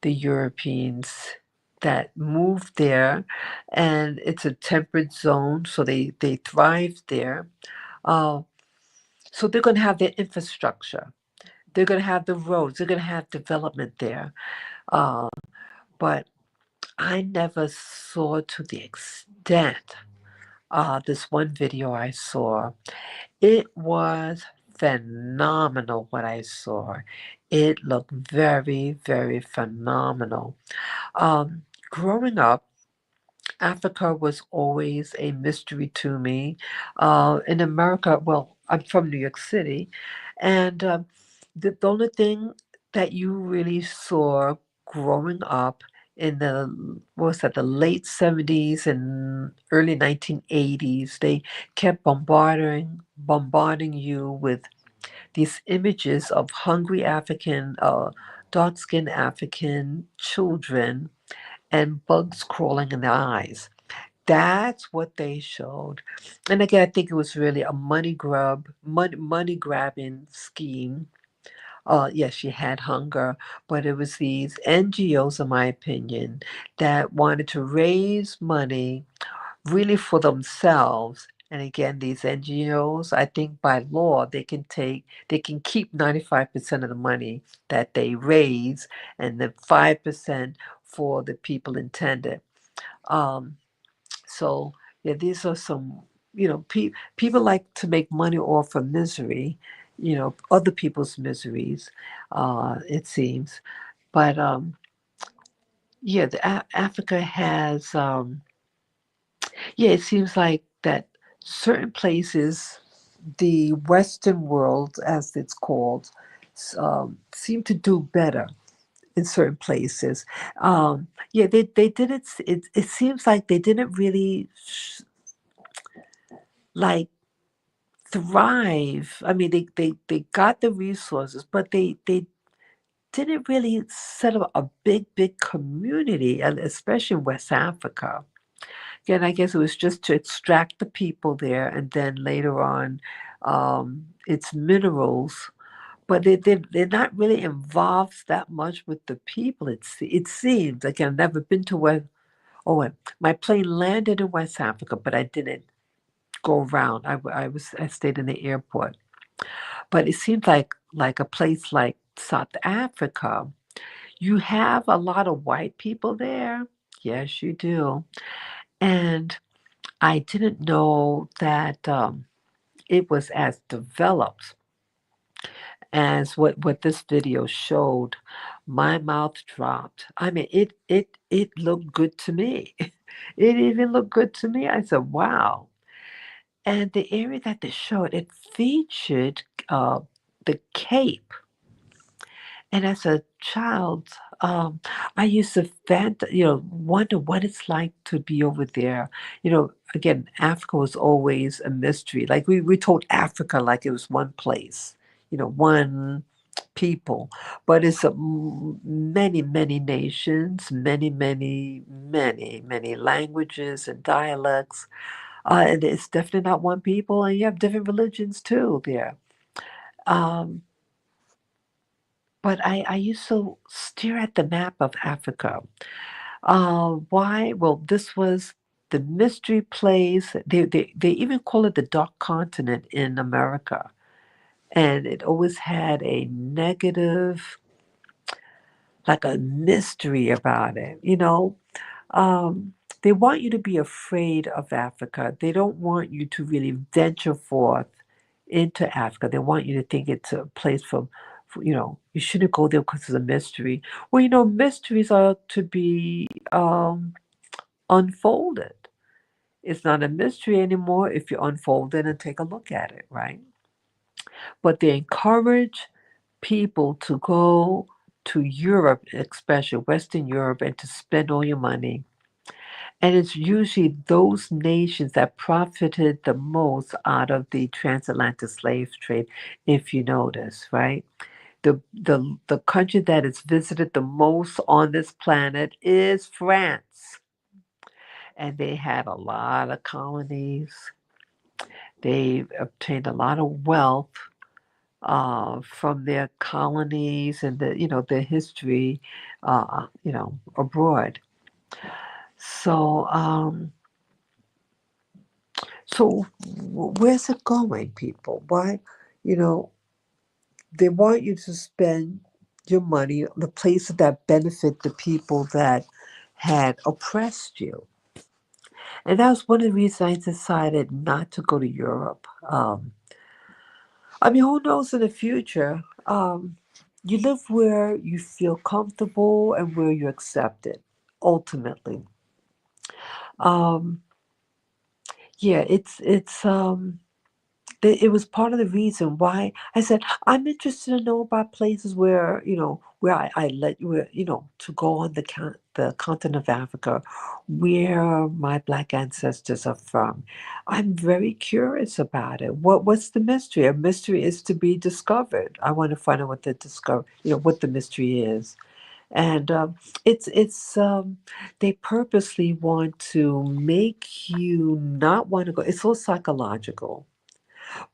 the Europeans that moved there, and it's a temperate zone, so they thrive there. Uh, so they're going to have their infrastructure. They're going to have the roads. They're going to have development there. Uh, but I never saw to the extent. This one video I saw, it was phenomenal what I saw. It looked very, very phenomenal. Growing up, Africa was always a mystery to me. In America, well, I'm from New York City, and the only thing that you really saw growing up in the what was that, the late 70s and early 1980s, they kept bombarding you with these images of hungry African, dark-skinned African children and bugs crawling in their eyes. That's what they showed. And again, I think it was really a money grabbing scheme. Yes, you had hunger, but it was these NGOs, in my opinion, that wanted to raise money really for themselves. And again, these NGOs, I think by law, they can keep 95% of the money that they raise, and then 5% for the people intended. Um, so yeah, these are some, people like to make money off of misery, other people's miseries, it seems. But yeah, Africa has, yeah, it seems like that certain places, the Western world, as it's called, seem to do better in certain places. Yeah, they didn't, it seems like they didn't really like thrive. I mean, they got the resources, but they didn't really set up a big community, and especially in West Africa. Again, I guess it was just to extract the people there, and then later on, its minerals. But they're not really involved that much with the people. It seems. Again, I've never been to where. Oh, and my plane landed in West Africa, but I didn't go around. I stayed in the airport. But it seems like a place like South Africa. You have a lot of white people there. Yes, you do. And I didn't know that it was as developed as what this video showed. My mouth dropped. I mean, it looked good to me. It even looked good to me. I said, "Wow!" And the area that they showed, it featured uh, the Cape. And as a child, I used to wonder what it's like to be over there. Again, Africa was always a mystery. Like we told Africa like it was one place, one people, but it's many nations, many languages and dialects, and it's definitely not one people. And you have different religions too there. Um, but I used to stare at the map of Africa. Why? Well, this was the mystery place. They even call it the dark continent in America. And it always had a negative, like a mystery about it. Um, they want you to be afraid of Africa. They don't want you to really venture forth into Africa. They want you to think it's a place you shouldn't go there because it's a mystery. Well, mysteries are to be unfolded. It's not a mystery anymore if you unfold it and take a look at it, right? But they encourage people to go to Europe, especially Western Europe, and to spend all your money. And it's usually those nations that profited the most out of the transatlantic slave trade, if you notice, right? The country that is visited the most on this planet is France. And they had a lot of colonies. They obtained a lot of wealth from their colonies and their history, abroad. So, where's it going, people? Why, you know, they want you to spend your money on the places that benefit the people that had oppressed you. And that was one of the reasons I decided not to go to Europe. I mean, who knows in the future? You live where you feel comfortable and where you're accepted, ultimately. Um, yeah, it was part of the reason why I said I'm interested to know about places where I let where to go on the continent of Africa, where my black ancestors are from. I'm very curious about it. What's the mystery? A mystery is to be discovered. I want to find out what the mystery is. And it's they purposely want to make you not want to go. It's all psychological,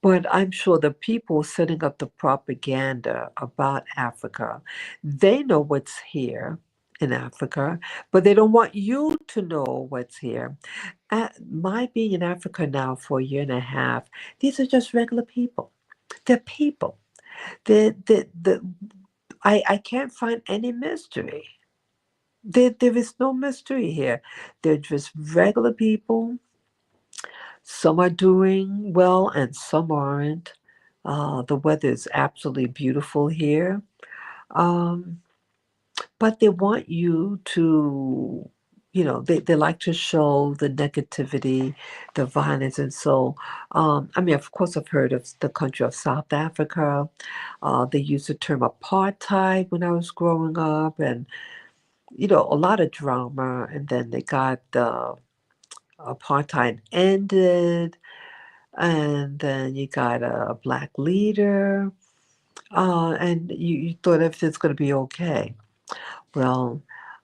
but I'm sure the people setting up the propaganda about Africa, they know what's here in Africa, but they don't want you to know what's here. My being in Africa now for a year and a half, these are just regular people. They're people. I can't find any mystery. There is no mystery here. They're just regular people. Some are doing well and some aren't. The weather is absolutely beautiful here. Um, but they want you to, they like to show the negativity, the violence. And so, I mean, of course, I've heard of the country of South Africa. They used the term apartheid when I was growing up, and, a lot of drama. And then they got the apartheid ended, and then you got a black leader, and you thought everything's going to be okay. Well,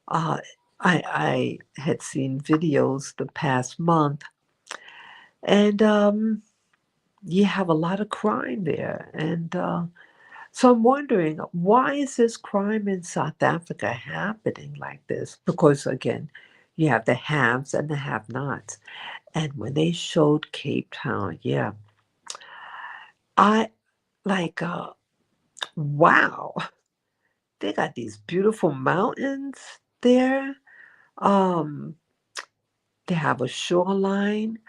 uh, I had seen videos the past month, and you have a lot of crime there. And so I'm wondering, why is this crime in South Africa happening like this? Because again, you have the haves and the have-nots. And when they showed Cape Town, yeah, I like, wow, they got these beautiful mountains there. Um, they have a shoreline.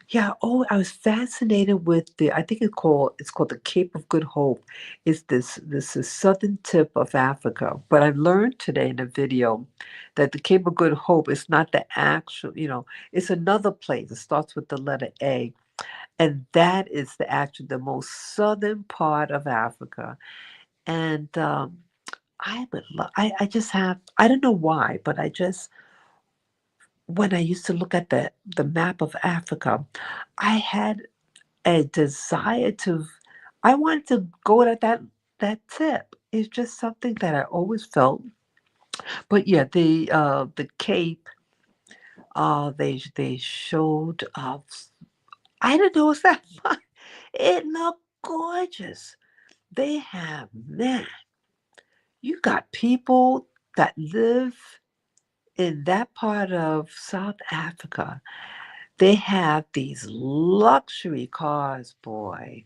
Yeah. Oh, I was fascinated with I think it's called the Cape of Good Hope. It's this is southern tip of Africa. But I learned today in a video that the Cape of Good Hope is not the actual. It's another place. It starts with the letter A, and that is the most southern part of Africa. And I would love. I just have. I don't know why, but I just when I used to look at the map of Africa, I had a desire to I wanted to go to that tip. It's just something that I always felt. But yeah, the Cape, they showed I don't know what's that it looked gorgeous. They have, man, you got people that live in that part of South Africa. They have these luxury cars, boy.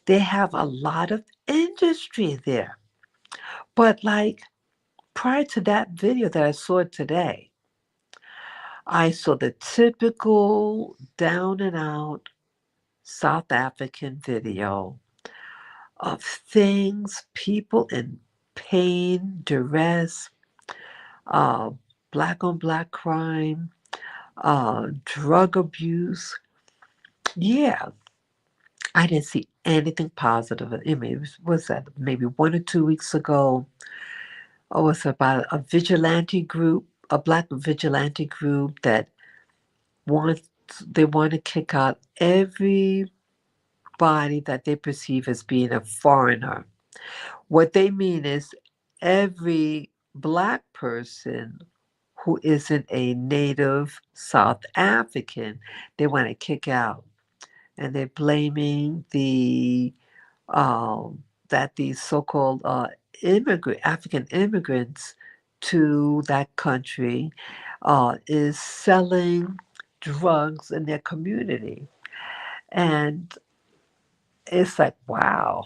They have a lot of industry there. But like prior to that video that I saw today, I saw the typical down and out South African video of things, people in pain, duress, uh, black on black crime, drug abuse. Yeah, I didn't see anything positive. I mean, was that maybe 1 or 2 weeks ago? Oh, it's about a vigilante group, a black vigilante group that wants they want to kick out everybody that they perceive as being a foreigner. What they mean is every black person who isn't a native South African, they want to kick out. And they're blaming that these so-called African immigrants to that country is selling drugs in their community, and it's like, wow.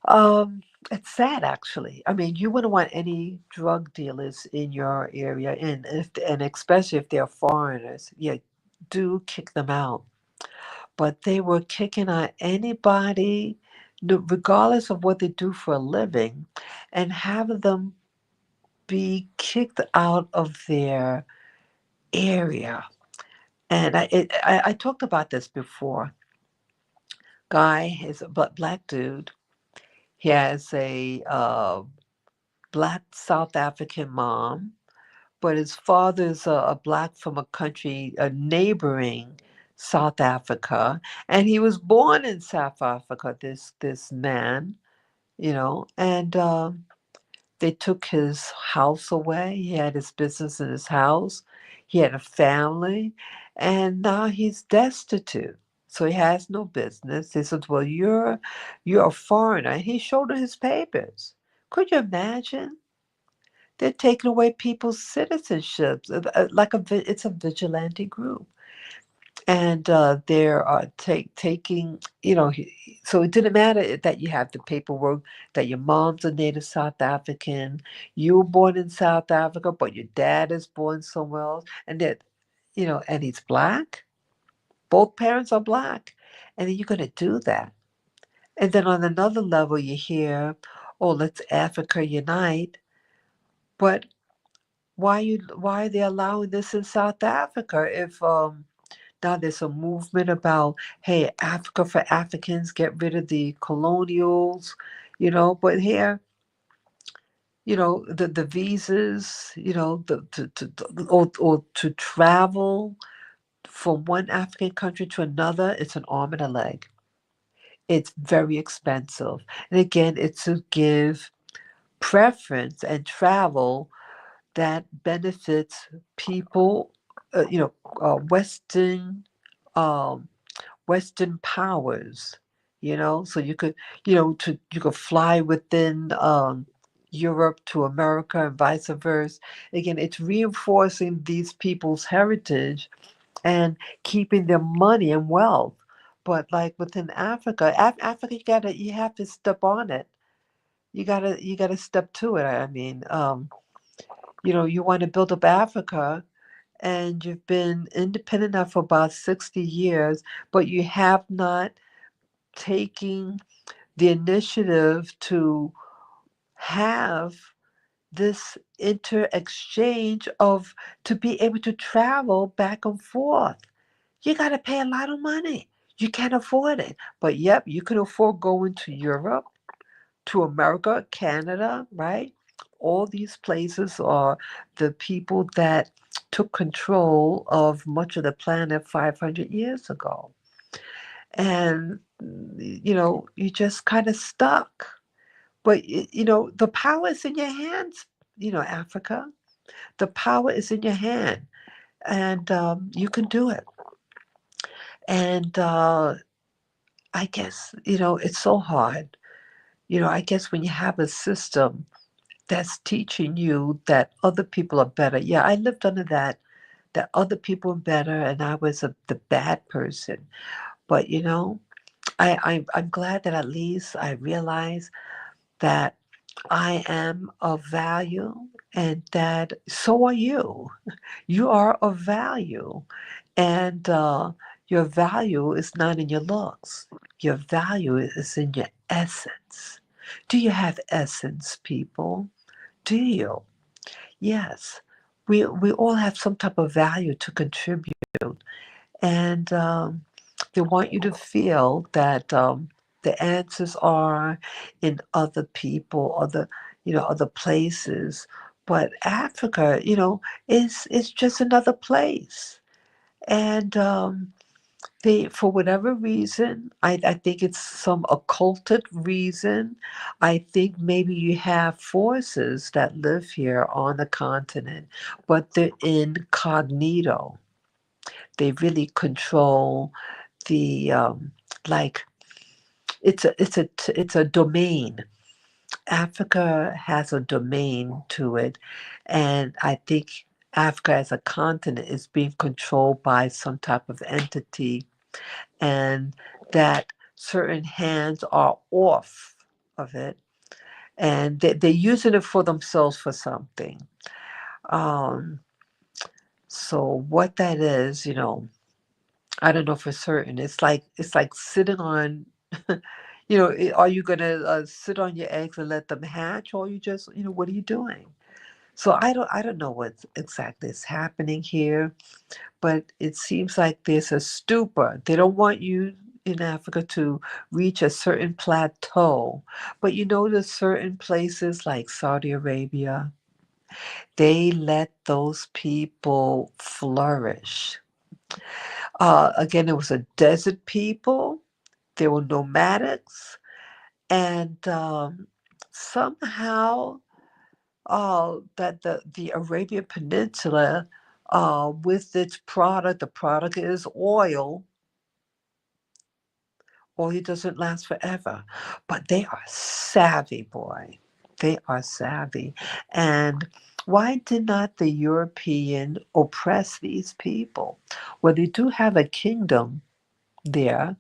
Um, it's sad, actually. I mean, you wouldn't want any drug dealers in your area, and especially if they're foreigners. Yeah, do kick them out. But they were kicking out anybody, regardless of what they do for a living, and having them be kicked out of their area. And I talked about this before. Guy is a black dude. He has a black South African mom, but his father's a black from a country, a neighboring South Africa, and he was born in South Africa. This man, and they took his house away. He had his business in his house. He had a family, and now he's destitute. So he has no business. They said, "Well, you're a foreigner." And he showed her his papers. Could you imagine? They're taking away people's citizenships. It's a vigilante group, and they're taking. So it didn't matter that you have the paperwork that your mom's a native South African, you were born in South Africa, but your dad is born somewhere else, and and he's black. Both parents are black, and then you're going to do that. And then on another level, you hear, "Oh, let's Africa unite." But why are they allowing this in South Africa? If now there's a movement about, hey, Africa for Africans, get rid of the colonials, But here, the visas, or to travel from one African country to another, it's an arm and a leg. It's very expensive. And again, it's to give preference and travel that benefits people, Western, um, Western powers. So you could fly within Europe to America and vice versa. Again, it's reinforcing these people's heritage and keeping their money and wealth. But like within Africa, Africa, you have to step on it. You gotta step to it. I mean, you want to build up Africa, and you've been independent now for about 60 years, but you have not taken the initiative to have this inter exchange of to be able to travel back and forth. You got to pay a lot of money. You can't afford it. But yep, you can afford going to Europe, to America, Canada, right? All these places are the people that took control of much of the planet 500 years ago. And, you just kind of stuck. But, the power is in your hands, Africa. The power is in your hand, and you can do it. And I guess, it's so hard. I guess when you have a system that's teaching you that other people are better. Yeah, I lived under that other people are better, and I was the bad person. But I'm glad that at least I realize that I am of value, and that so are you. You are of value, and your value is not in your looks. Your value is in your essence. Do you have essence, people? Do you? Yes, we all have some type of value to contribute, and they want you to feel that the answers are in other people, other places. But Africa, is just another place, and for whatever reason, I think it's some occulted reason. I think maybe you have forces that live here on the continent, but they're incognito. They really control the like it's a domain. Africa has a domain to it, and I think Africa as a continent is being controlled by some type of entity, and that certain hands are off of it, and they're using it for themselves for something. Um, so what that is, I don't know for certain. It's like sitting on, are you gonna sit on your eggs and let them hatch, or you just, what are you doing? So I don't know what exactly is happening here, but it seems like there's a stupor. They don't want you in Africa to reach a certain plateau. But there's certain places like Saudi Arabia, they let those people flourish. Again, it was a desert people, they were nomadics, and somehow that the Arabian Peninsula, with its product, the product is oil. Oil doesn't last forever, but they are savvy, boy. They are savvy. And why did not the European oppress these people? Well, they do have a kingdom there,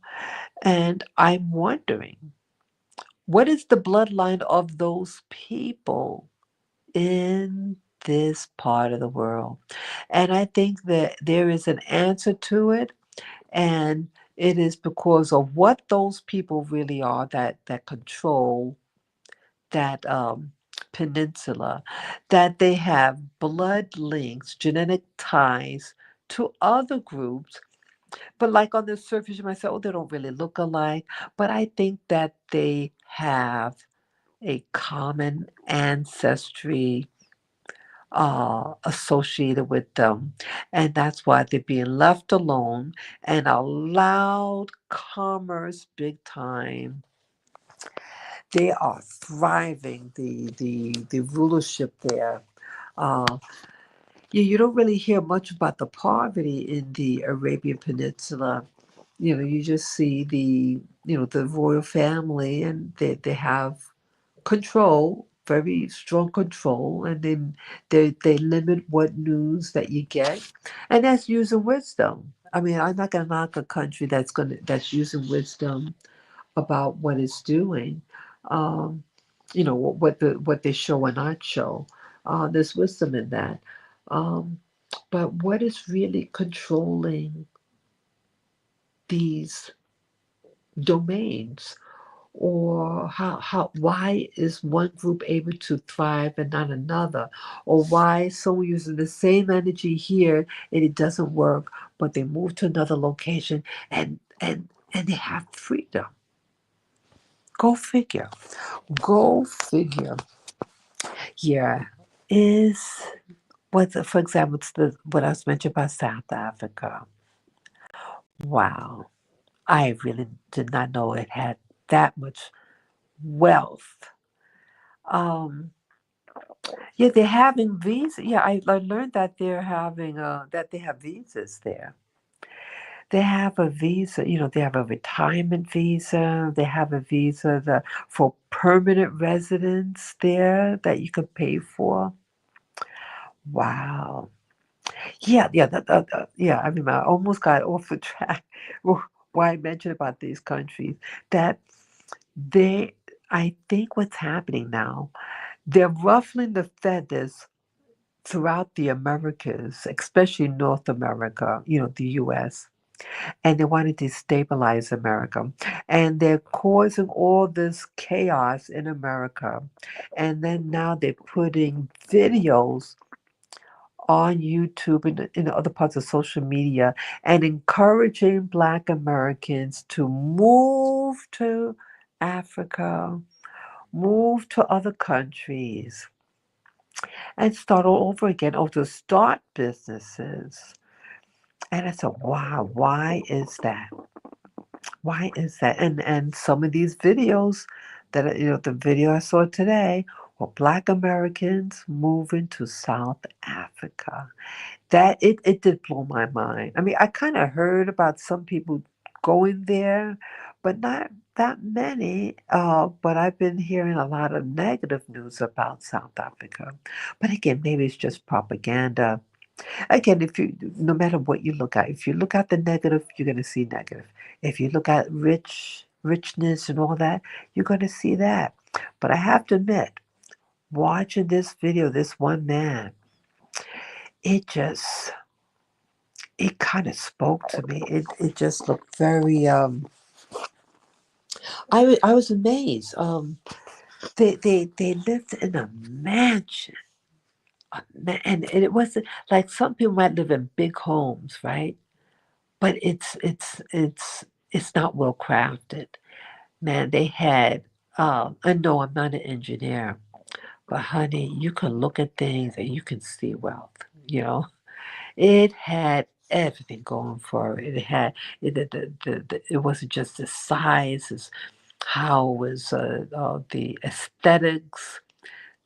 and I'm wondering, what is the bloodline of those people in this part of the world? And I think that there is an answer to it, and It is because of what those people really are that control that peninsula, that they have blood links, genetic ties to other groups. But like on the surface, you might say, oh, they don't really look alike. But I think that they have a common ancestry associated with them. And that's why they're being left alone and allowed commerce big time. They are thriving, the rulership there. Uh, yeah, you don't really hear much about the poverty in the Arabian Peninsula. You just see the royal family, and they have control, very strong control, and then they limit what news that you get, and that's using wisdom. I mean, I'm not gonna knock a country that's using wisdom about what it's doing. Um, what they show and not show. There's wisdom in that. Um, but what is really controlling these domains? Or why is one group able to thrive and not another? Or why someone using the same energy here and it doesn't work, but they move to another location and they have freedom? Go figure. Go figure. Yeah. Is what, for example, it's what I was mentioning about South Africa. Wow. I really did not know it had that much wealth. Um, yeah, they're having visa. Yeah, I learned that they're having that they have visas there. They have a visa, they have a retirement visa. They have a visa for permanent residence there that you could pay for. Wow. Yeah, yeah, yeah. I mean, I almost got off the track. Why I mentioned about these countries that they, I think what's happening now, they're ruffling the feathers throughout the Americas, especially North America, the US, and they want to destabilize America. And they're causing all this chaos in America. And then now they're putting videos on YouTube and in other parts of social media and encouraging Black Americans to move to Africa, move to other countries, and start all over again, or to start businesses. And I said, wow, why is that? Why is that? And some of these videos the video I saw today were Black Americans moving to South Africa. That it did blow my mind. I mean, I kind of heard about some people going there, but not that many. But I've been hearing a lot of negative news about South Africa. But again, maybe it's just propaganda. Again, if you no matter what you look at, if you look at the negative, you're gonna see negative. If you look at richness and all that, you're gonna see that. But I have to admit, watching this video, this one man, it just it kind of spoke to me. It just looked very I was amazed. They lived in a mansion. And it wasn't like some people might live in big homes, right? But it's not well crafted. Man, they had I know I'm not an engineer, but honey, you can look at things and you can see wealth, you know. It had everything going for it. It had it wasn't just the size, it's how it was the aesthetics,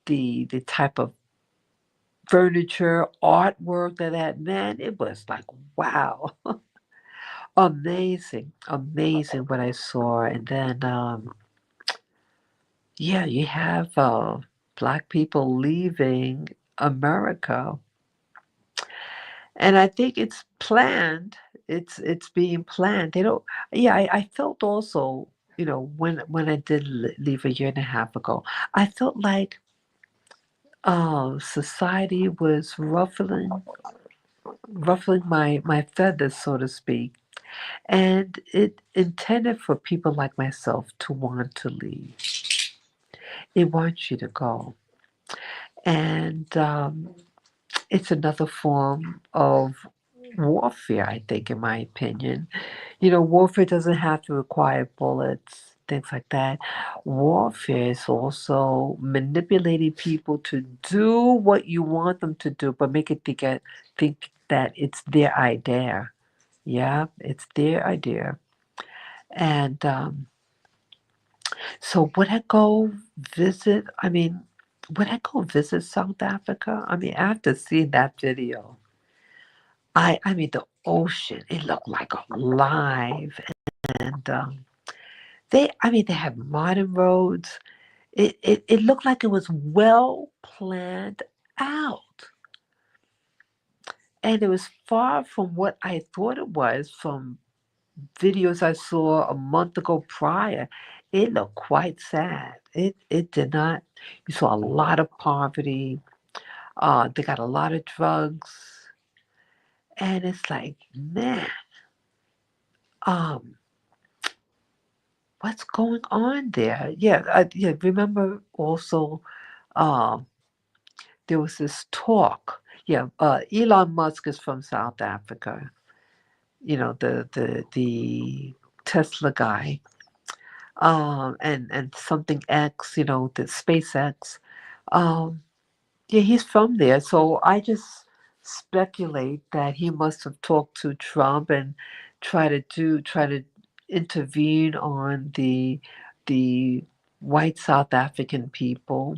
the type of furniture, artwork that had. Man, it was like wow, amazing, amazing what I saw. And then yeah, you have black people leaving America, and I think it's planned. It's being planned. They don't. Yeah, I felt also, when I did leave a year and a half ago, I felt like society was ruffling my feathers, so to speak. and it intended for people like myself to want to leave. It wants you to go, and it's another form of warfare, I think, in my opinion. You know, warfare doesn't have to require bullets, things like that. Warfare is also manipulating people to do what you want them to do, but make it think that it's their idea. Yeah, it's their idea. And so would I go visit? I mean, would I go visit South Africa? I mean, after seeing that video, I mean, the ocean, it looked like alive. And I mean, they have modern roads. It looked like it was well planned out. And it was far from what I thought it was from videos I saw a month ago prior. It looked quite sad. It did not. You saw a lot of poverty. They got a lot of drugs, and it's like, man, um, what's going on there? Yeah, yeah. Remember also, um, there was this talk. Yeah, Elon Musk is from South Africa. You know, the Tesla guy, and something X. You know, the SpaceX. Um, yeah, he's from there. So I just speculate that he must have talked to Trump and try to intervene on the white South African people,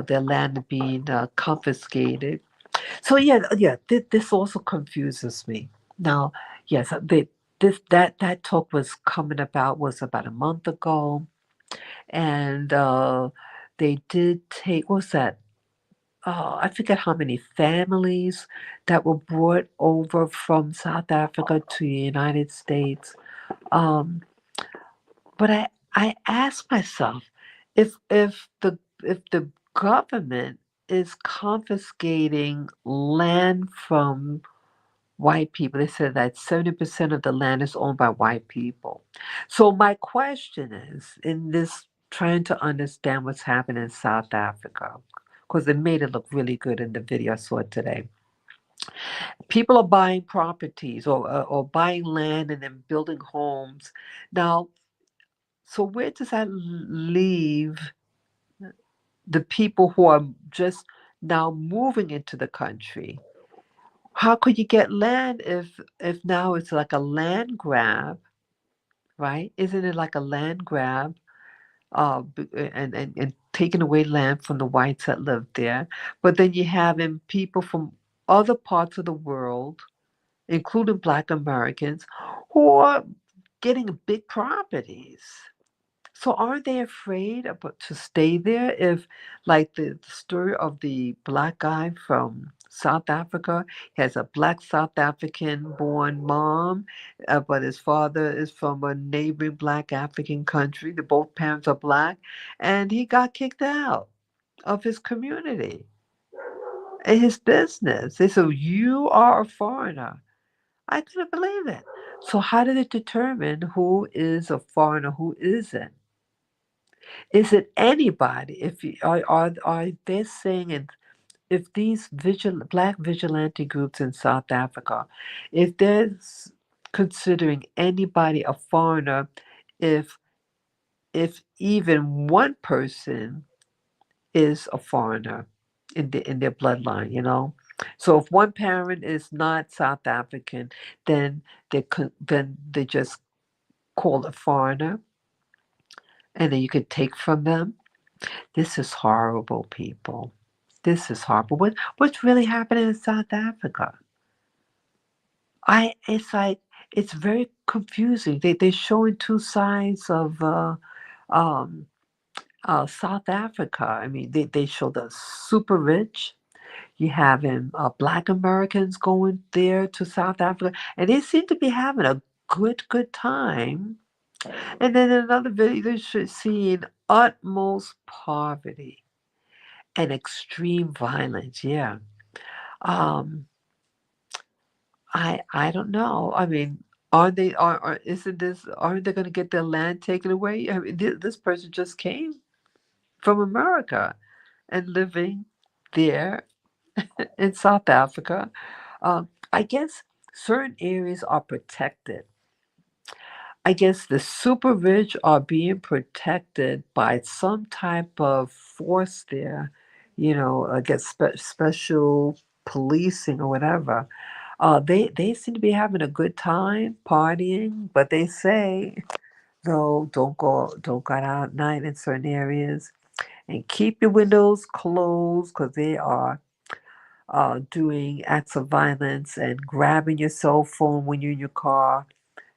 their land being confiscated. So yeah, yeah, this also confuses me. Now, yes, that talk was coming about was about a month ago, and they did take what's that? I forget how many families that were brought over from South Africa to the United States. Um, but I ask myself if the government is confiscating land from white people. They said that 70% of the land is owned by white people. So my question is, in this trying to understand what's happening in South Africa, because they made it look really good in the video I saw today. People are buying properties or buying land and then building homes. Now, so where does that leave the people who are just now moving into the country? How could you get land if now it's like a land grab, right? Isn't it like a land grab? And taking away land from the whites that lived there, but then you having people from other parts of the world, including Black Americans, who are getting big properties. So aren't they afraid about to stay there if, like the story of the black guy from South Africa, he has a black South African born mom, but his father is from a neighboring black African country. The both parents are black, and he got kicked out of his community and his business. They said, "You are a foreigner." I couldn't believe it. So how did it determine who is a foreigner, who isn't? Is it anybody? If you, are they saying if these black vigilante groups in South Africa, if they're considering anybody a foreigner, if even one person is a foreigner in their bloodline, you know. So if one parent is not South African, then then they just call a foreigner, and then you can take from them. This is horrible, people. This is horrible. What's really happening in South Africa? It's like it's very confusing. They're showing two sides of um, South Africa. I mean, they show the super rich. You having Black Americans going there to South Africa, and they seem to be having a good time. And then in another video, they're seeing utmost poverty and extreme violence. Yeah. Um, I don't know. I mean, Aren't they? Isn't this? Aren't they going to get their land taken away? I mean, this person just came from America and living there in South Africa. I guess certain areas are protected. I guess the super rich are being protected by some type of force there, I guess special policing or whatever. They seem to be having a good time partying, but they say, no, don't go out at night in certain areas and keep your windows closed because they are doing acts of violence and grabbing your cell phone when you're in your car,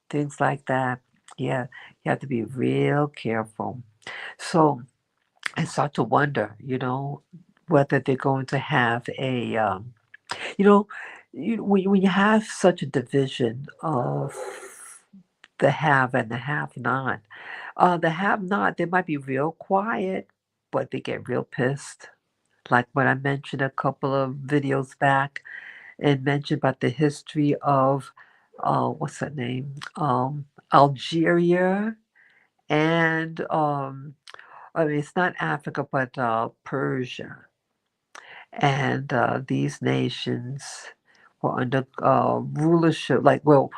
things like that. Yeah, you have to be real careful. So I start to wonder, whether they're going to have you know, when you have such a division of the have and the have not, the have not, they might be real quiet, but they get real pissed. Like when I mentioned a couple of videos back and mentioned about the history of, what's that name? Algeria and, I mean, it's not Africa, but Persia. And these nations were under rulership. Well,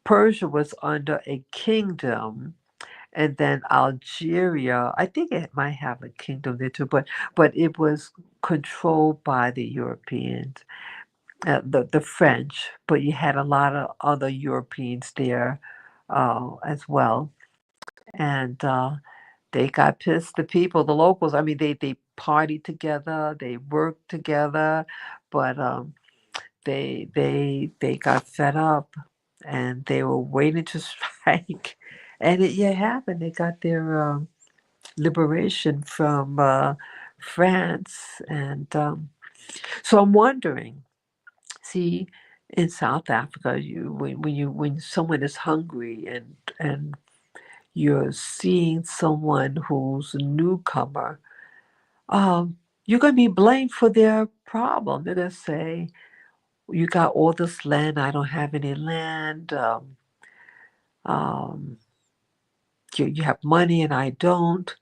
Persia was under a kingdom, and then Algeria, I think it might have a kingdom there too, but it was controlled by the Europeans, the French. But you had a lot of other Europeans there as well, and they got pissed. The people, the locals. I mean, they partied together, they worked together, but they got fed up, and they were waiting to strike, and it happened. They got their liberation from France, and so I'm wondering. See, in South Africa, when someone is hungry and you're seeing someone who's a newcomer, you're going to be blamed for their problem. They're going to say, you got all this land, I don't have any land. Um, you have money and I don't.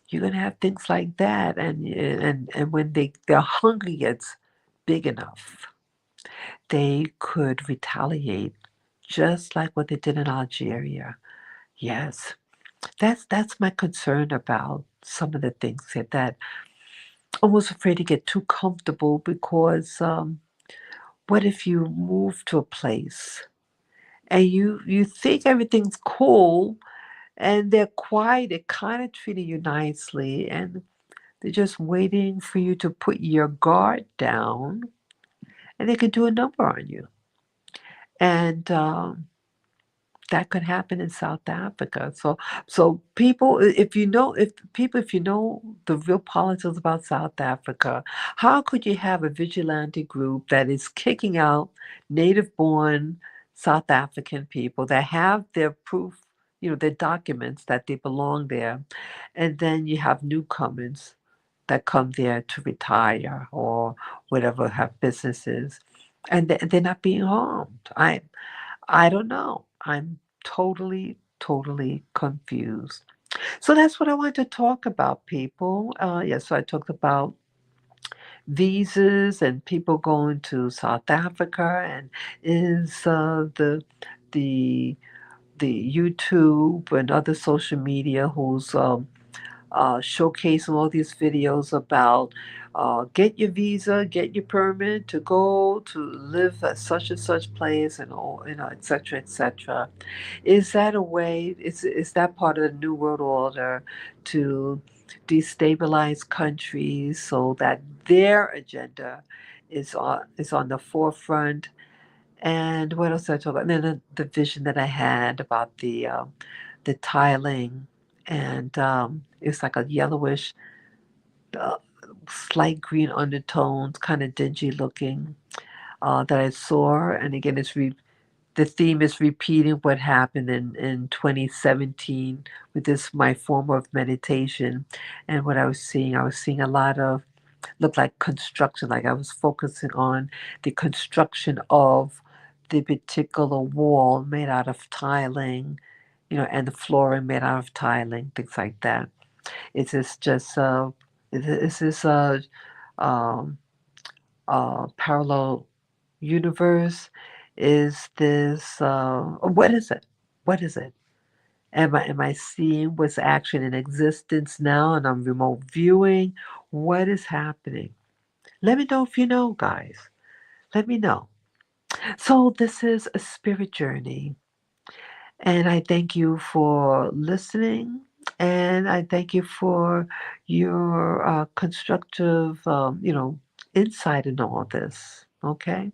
You're going to have things like that. And when their hunger gets big enough, they could retaliate just like what they did in Algeria. Yes, that's my concern about some of the things that almost afraid to get too comfortable because what if you move to a place and you think everything's cool and they're quiet, they're kind of treating you nicely, and they're just waiting for you to put your guard down, and they could do a number on you. And that could happen in South Africa. So people, if you know the real politics about South Africa, how could you have a vigilante group that is kicking out native-born South African people that have their proof, their documents that they belong there, and then you have newcomers that come there to retire or whatever, have businesses, and they're not being harmed. I don't know. I'm totally, totally confused. So that's what I wanted to talk about, people. So I talked about visas and people going to South Africa, and is the the YouTube and other social media who's showcasing all these videos about get your visa, get your permit to go to live at such and such place, and all, et cetera, et cetera. Is that a way? Is that part of the New World Order to destabilize countries so that their agenda is on the forefront? And what else did I talk about? And then the vision that I had about the tiling, and it's like a yellowish, uh, slight green undertones, kind of dingy looking, that I saw. And again, the theme is repeating what happened in 2017 with this my form of meditation. And what I was seeing a lot of looked like construction, like I was focusing on the construction of the particular wall made out of tiling, and the flooring made out of tiling, things like that. Is this just is this um, a parallel universe? Is this what is it? What is it? Am I seeing what's actually in existence now and I'm remote viewing? What is happening? Let me know if you know, guys. Let me know. So this is a spirit journey, and I thank you for listening, and I thank you for your constructive, insight in all this. Okay.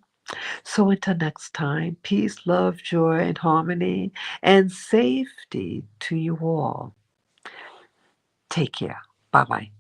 So until next time, peace, love, joy, and harmony, and safety to you all. Take care. Bye bye.